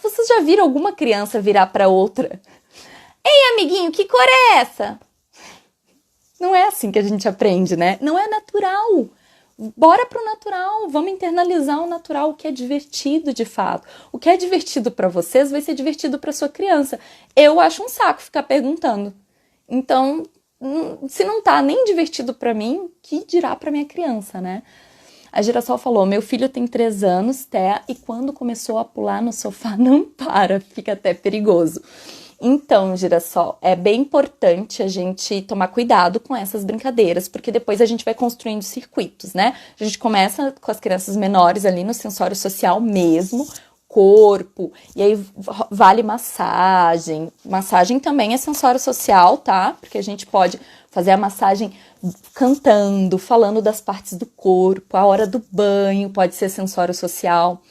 Vocês já viram alguma criança virar pra outra? Ei, amiguinho, que cor é essa? Não é assim que a gente aprende, né? Não é natural. Bora pro natural, vamos internalizar o natural, o que é divertido de fato. O que é divertido pra vocês vai ser divertido pra sua criança. Eu acho um saco ficar perguntando. Então, se não tá nem divertido pra mim, que dirá pra minha criança, né? A Girassol falou, meu filho tem 3 anos, Té, e quando começou a pular no sofá, não para, fica até perigoso. Então, Girassol, é bem importante a gente tomar cuidado com essas brincadeiras, porque depois a gente vai construindo circuitos, né? A gente começa com as crianças menores ali no sensório social mesmo, corpo, e aí vale massagem. Massagem também é sensório social, tá? Porque a gente pode fazer a massagem cantando, falando das partes do corpo, a hora do banho pode ser sensório social.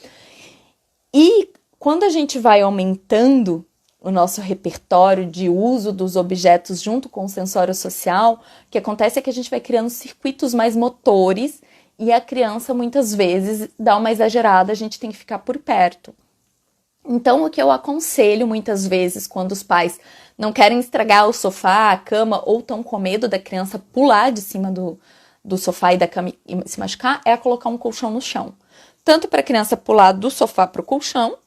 E quando a gente vai aumentando o nosso repertório de uso dos objetos junto com o sensório social, o que acontece é que a gente vai criando circuitos mais motores e a criança muitas vezes dá uma exagerada, a gente tem que ficar por perto. Então, o que eu aconselho muitas vezes quando os pais não querem estragar o sofá, a cama, ou estão com medo da criança pular de cima do sofá e da cama e se machucar, é colocar um colchão no chão. Tanto para a criança pular do sofá para o colchão,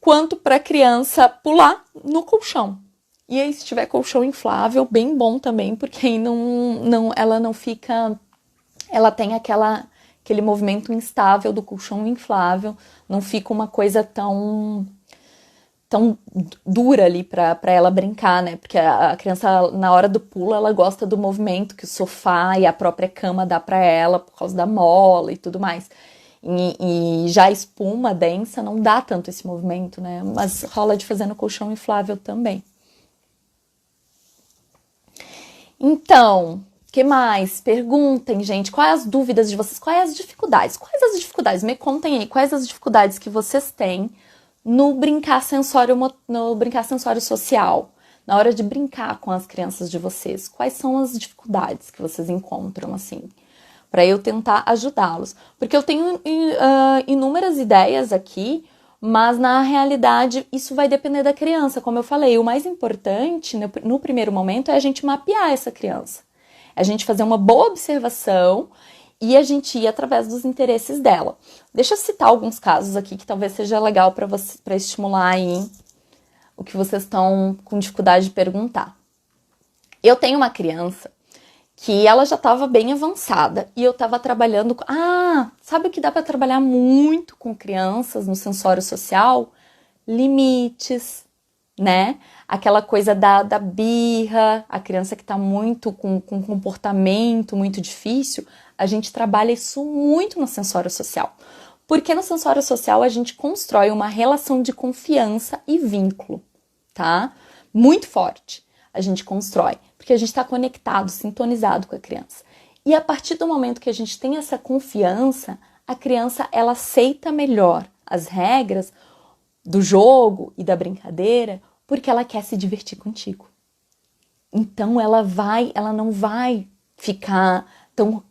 quanto para a criança pular no colchão. E aí, se tiver colchão inflável, bem bom também, porque aí ela não fica... Ela tem aquele movimento instável do colchão inflável, não fica uma coisa tão dura ali para ela brincar, né? Porque a criança, na hora do pulo, ela gosta do movimento que o sofá e a própria cama dá para ela, por causa da mola e tudo mais. E já a espuma densa não dá tanto esse movimento, né? Mas rola de fazer no colchão inflável também. Então, o que mais? Perguntem, gente, quais as dúvidas de vocês, quais as dificuldades? Quais as dificuldades? Me contem aí, quais as dificuldades que vocês têm no brincar sensório social, na hora de brincar com as crianças de vocês. Quais são as dificuldades que vocês encontram, assim, para eu tentar ajudá-los? Porque eu tenho inúmeras ideias aqui, mas na realidade isso vai depender da criança. Como eu falei, o mais importante no primeiro momento é a gente mapear essa criança. A gente fazer uma boa observação e a gente ir através dos interesses dela. Deixa eu citar alguns casos aqui que talvez seja legal para estimular aí o que vocês estão com dificuldade de perguntar. Eu tenho uma criança que ela já estava bem avançada e eu estava trabalhando... sabe o que dá para trabalhar muito com crianças no sensório social? Limites, né? Aquela coisa da birra, a criança que está muito com um comportamento muito difícil, a gente trabalha isso muito no sensório social. Porque no sensório social a gente constrói uma relação de confiança e vínculo, tá? Muito forte a gente constrói, porque a gente está conectado, sintonizado com a criança. E a partir do momento que a gente tem essa confiança, a criança ela aceita melhor as regras do jogo e da brincadeira, Porque ela quer se divertir contigo. Então ela não vai ficar tão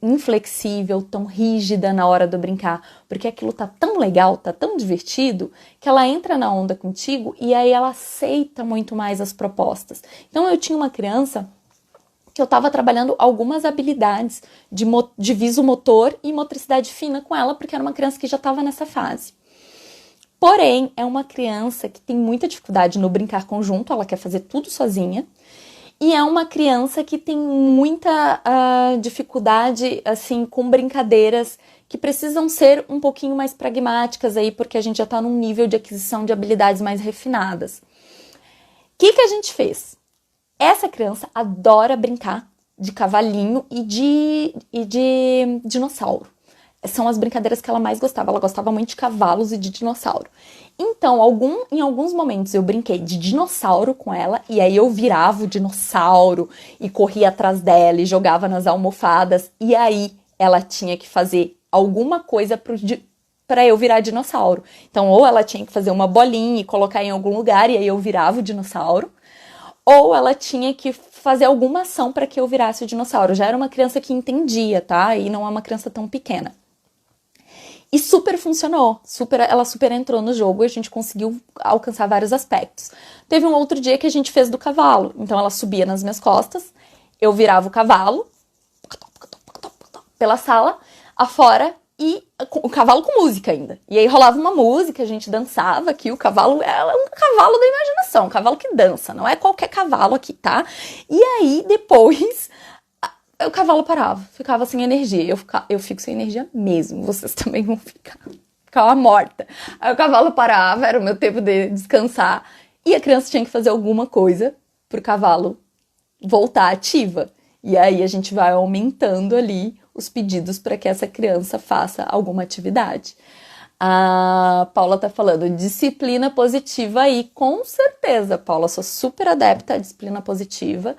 inflexível, tão rígida na hora do brincar, porque aquilo tá tão legal, tá tão divertido, que ela entra na onda contigo e aí ela aceita muito mais as propostas. Então eu tinha uma criança que eu estava trabalhando algumas habilidades de viso motor e motricidade fina com ela, porque era uma criança que já estava nessa fase. Porém, é uma criança que tem muita dificuldade no brincar conjunto, ela quer fazer tudo sozinha. E é uma criança que tem muita dificuldade, assim, com brincadeiras que precisam ser um pouquinho mais pragmáticas aí, porque a gente já está num nível de aquisição de habilidades mais refinadas. O que a gente fez? Essa criança adora brincar de cavalinho e de dinossauro. São as brincadeiras que ela mais gostava. Ela gostava muito de cavalos e de dinossauro. Então, em alguns momentos eu brinquei de dinossauro com ela, e aí eu virava o dinossauro e corria atrás dela e jogava nas almofadas, e aí ela tinha que fazer alguma coisa para eu virar dinossauro. Então, ou ela tinha que fazer uma bolinha e colocar em algum lugar, e aí eu virava o dinossauro, ou ela tinha que fazer alguma ação para que eu virasse o dinossauro. Já era uma criança que entendia, tá? E não é uma criança tão pequena. E super funcionou, ela super entrou no jogo e a gente conseguiu alcançar vários aspectos. Teve um outro dia que a gente fez do cavalo, então ela subia nas minhas costas, eu virava o cavalo pela sala afora e o cavalo com música ainda. E aí rolava uma música, a gente dançava aqui, o cavalo é um cavalo da imaginação, um cavalo que dança, não é qualquer cavalo aqui, tá? E aí depois o cavalo parava, ficava sem energia. Eu fico sem energia mesmo, vocês também vão ficar. Ficava morta. Aí o cavalo parava, era o meu tempo de descansar. E a criança tinha que fazer alguma coisa pro cavalo voltar ativa. E aí a gente vai aumentando ali os pedidos para que essa criança faça alguma atividade. A Paula tá falando disciplina positiva aí, com certeza, Paula, sou super adepta à disciplina positiva.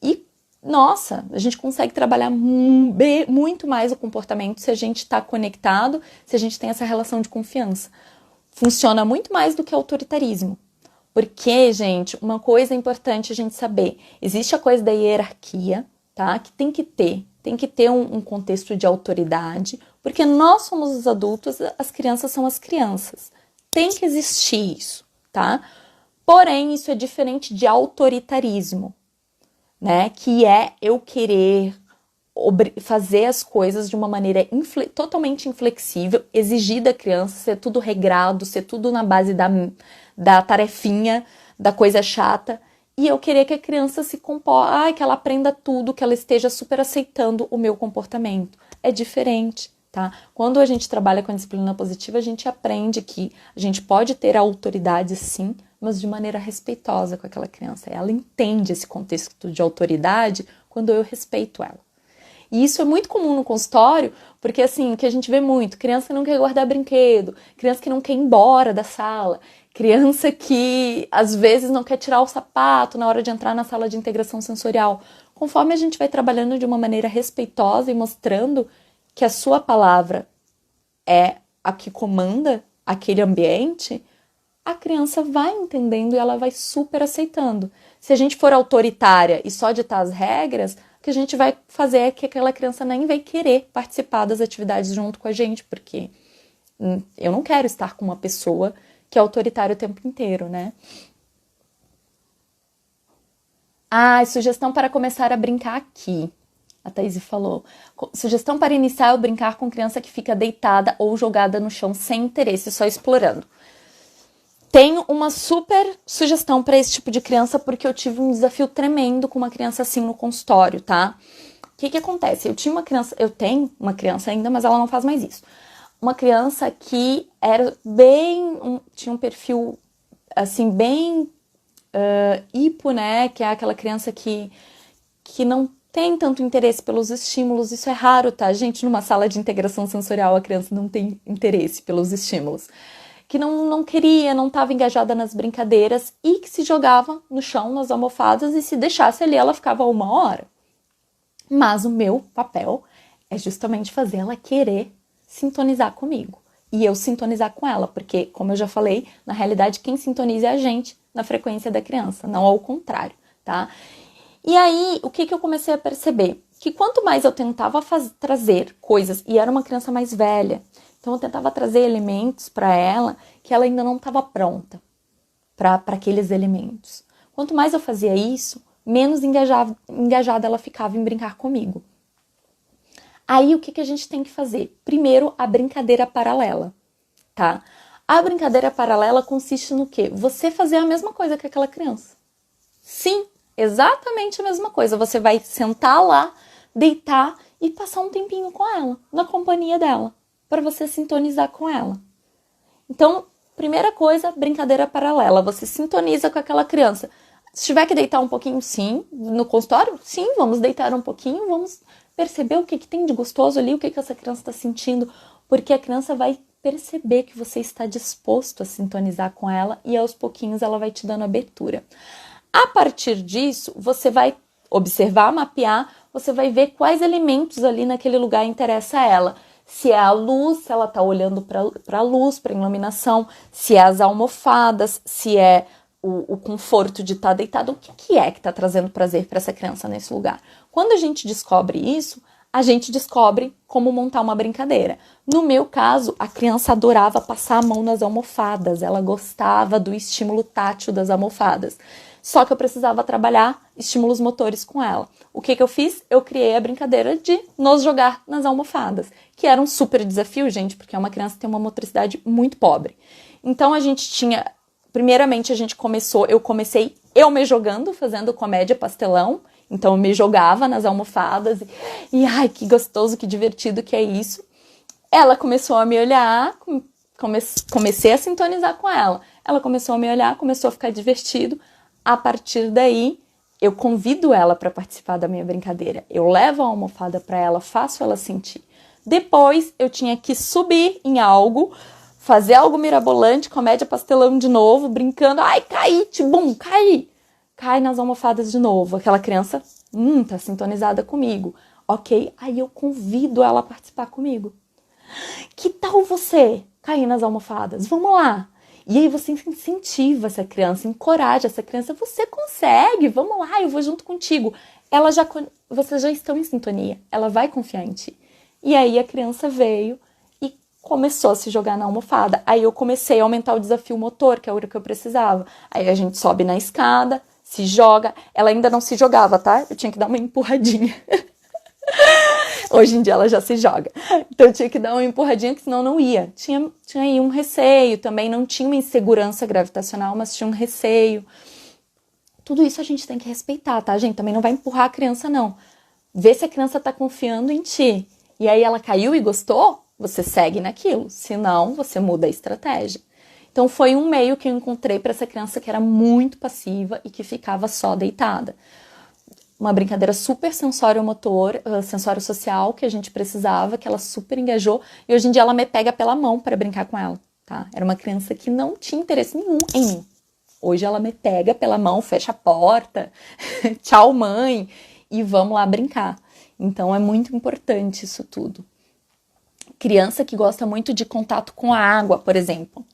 E nossa, a gente consegue trabalhar muito mais o comportamento se a gente está conectado, se a gente tem essa relação de confiança. Funciona muito mais do que autoritarismo. Porque, gente, uma coisa importante a gente saber, existe a coisa da hierarquia, tá? Que tem que ter um contexto de autoridade, porque nós somos os adultos, as crianças são as crianças. Tem que existir isso, tá? Porém, isso é diferente de autoritarismo, né? Que é eu querer fazer as coisas de uma maneira totalmente inflexível, exigir da criança, ser tudo regrado, ser tudo na base da tarefinha, da coisa chata, e eu querer que a criança se comporte, que ela aprenda tudo, que ela esteja super aceitando o meu comportamento. É diferente, tá? Quando a gente trabalha com a disciplina positiva, a gente aprende que a gente pode ter a autoridade, sim, mas de maneira respeitosa com aquela criança. Ela entende esse contexto de autoridade quando eu respeito ela. E isso é muito comum no consultório, porque assim, que a gente vê muito, criança que não quer guardar brinquedo, criança que não quer ir embora da sala, criança que às vezes não quer tirar o sapato na hora de entrar na sala de integração sensorial. Conforme a gente vai trabalhando de uma maneira respeitosa e mostrando que a sua palavra é a que comanda aquele ambiente, a criança vai entendendo e ela vai super aceitando. Se a gente for autoritária e só ditar as regras, o que a gente vai fazer é que aquela criança nem vai querer participar das atividades junto com a gente, porque eu não quero estar com uma pessoa que é autoritária o tempo inteiro, né? Sugestão para começar a brincar aqui. A Thaís falou. Sugestão para iniciar o brincar com criança que fica deitada ou jogada no chão sem interesse, só explorando. Tenho uma super sugestão para esse tipo de criança, porque eu tive um desafio tremendo com uma criança assim no consultório, tá? O que acontece? Eu tenho uma criança ainda, mas ela não faz mais isso. Uma criança que era tinha um perfil, assim, bem hipo, né? Que é aquela criança que não tem tanto interesse pelos estímulos. Isso é raro, tá? Gente, numa sala de integração sensorial, a criança não tem interesse pelos estímulos. Que não queria, não estava engajada nas brincadeiras e que se jogava no chão, nas almofadas, e se deixasse ali, ela ficava 1 hora. Mas o meu papel é justamente fazer ela querer sintonizar comigo. E eu sintonizar com ela, porque, como eu já falei, na realidade, quem sintoniza é a gente, na frequência da criança, não ao contrário, tá? E aí, o que eu comecei a perceber? Que quanto mais eu tentava trazer coisas, e era uma criança mais velha, então eu tentava trazer elementos para ela que ela ainda não estava pronta para aqueles elementos. Quanto mais eu fazia isso, menos engajada ela ficava em brincar comigo. Aí, o que a gente tem que fazer? Primeiro, a brincadeira paralela, tá? A brincadeira paralela consiste no quê? Você fazer a mesma coisa que aquela criança. Sim, exatamente a mesma coisa. Você vai sentar lá, deitar e passar um tempinho com ela, na companhia dela, para você sintonizar com ela. Então, primeira coisa, brincadeira paralela. Você sintoniza com aquela criança. Se tiver que deitar um pouquinho, sim. No consultório, sim, vamos deitar um pouquinho, vamos perceber o que tem de gostoso ali, o que essa criança está sentindo, porque a criança vai perceber que você está disposto a sintonizar com ela e aos pouquinhos ela vai te dando abertura. A partir disso, você vai observar, mapear, você vai ver quais elementos ali naquele lugar interessam a ela. Se é a luz, se ela está olhando para a luz, para a iluminação, se é as almofadas, se é o conforto de estar deitado, o que é que está trazendo prazer para essa criança nesse lugar. Quando a gente descobre isso, a gente descobre como montar uma brincadeira. No meu caso, a criança adorava passar a mão nas almofadas, ela gostava do estímulo tátil das almofadas. Só que eu precisava trabalhar estímulos motores com ela. O que eu fiz? Eu criei a brincadeira de nos jogar nas almofadas, que era um super desafio, gente, porque é uma criança que tem uma motricidade muito pobre. Então a gente tinha... Primeiramente, eu comecei me jogando, fazendo comédia pastelão. Então, eu me jogava nas almofadas e ai, que gostoso, que divertido que é isso. Ela começou a me olhar, comecei a sintonizar com ela. Ela começou a me olhar, começou a ficar divertido. A partir daí, eu convido ela para participar da minha brincadeira. Eu levo a almofada para ela, faço ela sentir. Depois, eu tinha que subir em algo, fazer algo mirabolante, comédia pastelão de novo, brincando. Ai, caí, tibum, caí. Cai nas almofadas de novo. Aquela criança, tá sintonizada comigo. Ok, aí eu convido ela a participar comigo. Que tal você cair nas almofadas? Vamos lá. E aí você incentiva essa criança, encoraja essa criança. Você consegue, vamos lá, eu vou junto contigo. Vocês já estão em sintonia, ela vai confiar em ti. E aí a criança veio e começou a se jogar na almofada. Aí eu comecei a aumentar o desafio motor, que é o que eu precisava. Aí a gente sobe na escada, se joga. Ela ainda não se jogava, tá? Eu tinha que dar uma empurradinha. Hoje em dia ela já se joga. Então eu tinha que dar uma empurradinha, que senão não ia. Tinha aí um receio também, não tinha uma insegurança gravitacional, mas tinha um receio. Tudo isso a gente tem que respeitar, tá, gente? Também não vai empurrar a criança, não. Vê se a criança tá confiando em ti. E aí ela caiu e gostou, você segue naquilo. Se não, você muda a estratégia. Então foi um meio que eu encontrei para essa criança que era muito passiva e que ficava só deitada. Uma brincadeira super sensório-motor, sensório-social que a gente precisava, que ela super engajou. E hoje em dia ela me pega pela mão para brincar com ela, tá? Era uma criança que não tinha interesse nenhum em mim. Hoje ela me pega pela mão, fecha a porta, tchau mãe, e vamos lá brincar. Então é muito importante isso tudo. Criança que gosta muito de contato com a água, por exemplo.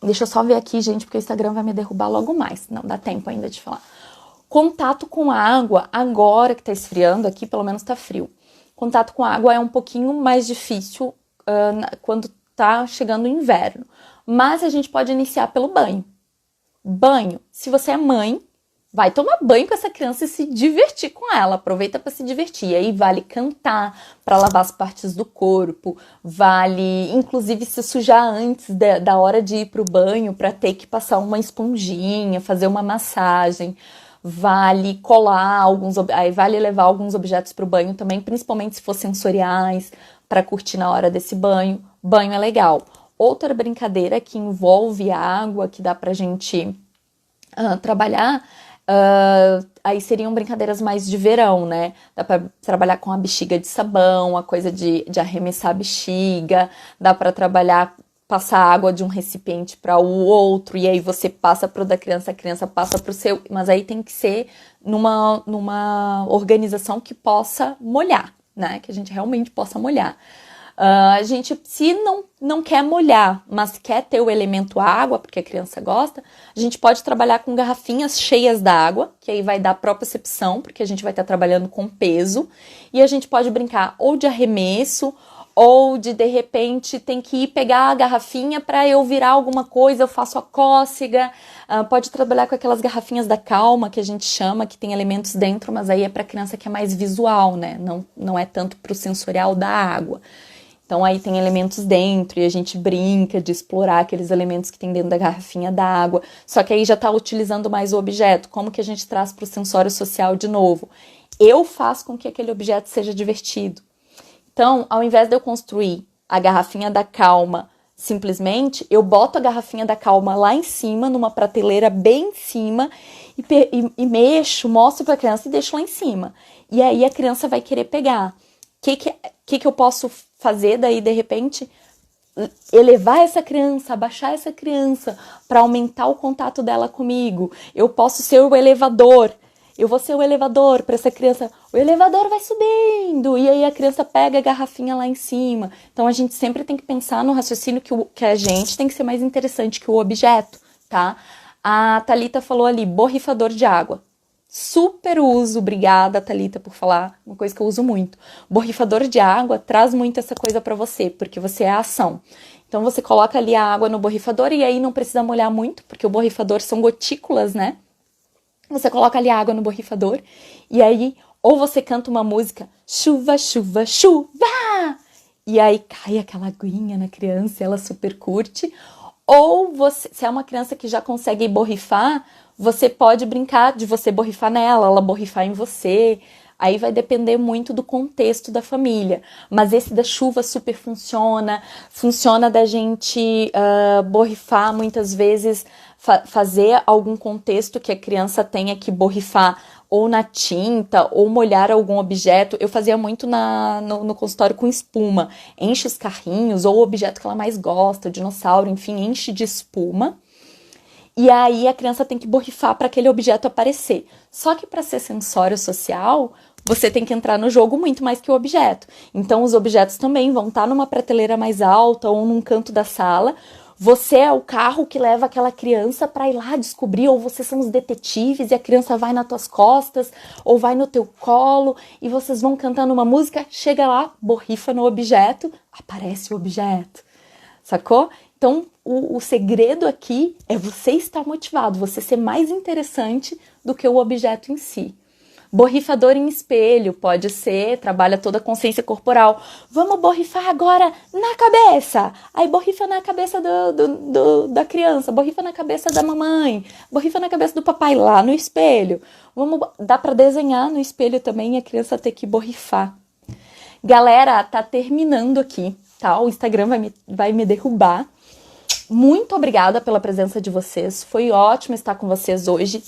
Deixa eu só ver aqui, gente, porque o Instagram vai me derrubar logo mais. Não dá tempo ainda de falar. Contato com a água, agora que tá esfriando aqui, pelo menos tá frio. Contato com a água é um pouquinho mais difícil quando tá chegando o inverno. Mas a gente pode iniciar pelo banho. Banho, se você é mãe, vai tomar banho com essa criança e se divertir com ela. Aproveita para se divertir. E aí vale cantar para lavar as partes do corpo. Vale, inclusive, se sujar antes da hora de ir pro banho para ter que passar uma esponjinha, fazer uma massagem. Vale colar vale levar alguns objetos para o banho também, principalmente se for sensoriais, para curtir na hora desse banho. Banho é legal. Outra brincadeira que envolve água, que dá pra gente trabalhar, aí seriam brincadeiras mais de verão, né? Dá pra trabalhar com a bexiga de sabão, a coisa de arremessar a bexiga, dá pra trabalhar passar água de um recipiente para o outro, e aí você passa para o da criança, a criança passa para o seu, mas aí tem que ser numa organização que possa molhar, né? Que a gente realmente possa molhar. A gente, se não quer molhar, mas quer ter o elemento água, porque a criança gosta, a gente pode trabalhar com garrafinhas cheias d'água, que aí vai dar propriocepção, porque a gente vai estar trabalhando com peso, e a gente pode brincar ou de arremesso, ou de repente tem que ir pegar a garrafinha para eu virar alguma coisa, eu faço a cócega. Pode trabalhar com aquelas garrafinhas da calma que a gente chama, que tem elementos dentro, mas aí é para criança que é mais visual, né? Não é tanto para o sensorial da água. Então aí tem elementos dentro e a gente brinca de explorar aqueles elementos que tem dentro da garrafinha d'água. Só que aí já está utilizando mais o objeto. Como que a gente traz para o sensório social de novo? Eu faço com que aquele objeto seja divertido. Então, ao invés de eu construir a garrafinha da calma simplesmente, eu boto a garrafinha da calma lá em cima, numa prateleira bem em cima, e mexo, mostro para a criança e deixo lá em cima. E aí a criança vai querer pegar. O que eu posso fazer daí, de repente? Elevar essa criança, abaixar essa criança, para aumentar o contato dela comigo. Eu posso ser o elevador. Eu vou ser o elevador para essa criança. O elevador vai subindo. E aí a criança pega a garrafinha lá em cima. Então a gente sempre tem que pensar no raciocínio que a gente tem que ser mais interessante que o objeto, tá? A Thalita falou ali, borrifador de água. Super uso, obrigada Thalita por falar, uma coisa que eu uso muito. Borrifador de água traz muito essa coisa para você, porque você é a ação. Então você coloca ali a água no borrifador e aí não precisa molhar muito, porque o borrifador são gotículas, né? Você coloca ali a água no borrifador e aí ou você canta uma música, chuva, chuva, chuva! E aí cai aquela aguinha na criança e ela super curte. Ou você, se é uma criança que já consegue borrifar, você pode brincar de você borrifar nela, ela borrifar em você. Aí vai depender muito do contexto da família. Mas esse da chuva super funciona. Funciona da gente borrifar muitas vezes, fazer algum contexto que a criança tenha que borrifar ou na tinta, ou molhar algum objeto. Eu fazia muito no consultório com espuma. Enche os carrinhos, ou o objeto que ela mais gosta, o dinossauro, enfim, enche de espuma. E aí a criança tem que borrifar para aquele objeto aparecer. Só que para ser sensório social, você tem que entrar no jogo muito mais que o objeto. Então os objetos também vão estar numa prateleira mais alta ou num canto da sala. Você é o carro que leva aquela criança para ir lá descobrir, ou vocês são os detetives e a criança vai nas tuas costas ou vai no teu colo e vocês vão cantando uma música, chega lá, borrifa no objeto, aparece o objeto. Sacou? Então, o segredo aqui é você estar motivado, você ser mais interessante do que o objeto em si. Borrifador em espelho, pode ser, trabalha toda a consciência corporal. Vamos borrifar agora na cabeça. Aí borrifa na cabeça da criança, borrifa na cabeça da mamãe, borrifa na cabeça do papai lá no espelho. Dá para desenhar no espelho também e a criança ter que borrifar. Galera, tá terminando aqui, tá? O Instagram vai me derrubar. Muito obrigada pela presença de vocês. Foi ótimo estar com vocês hoje.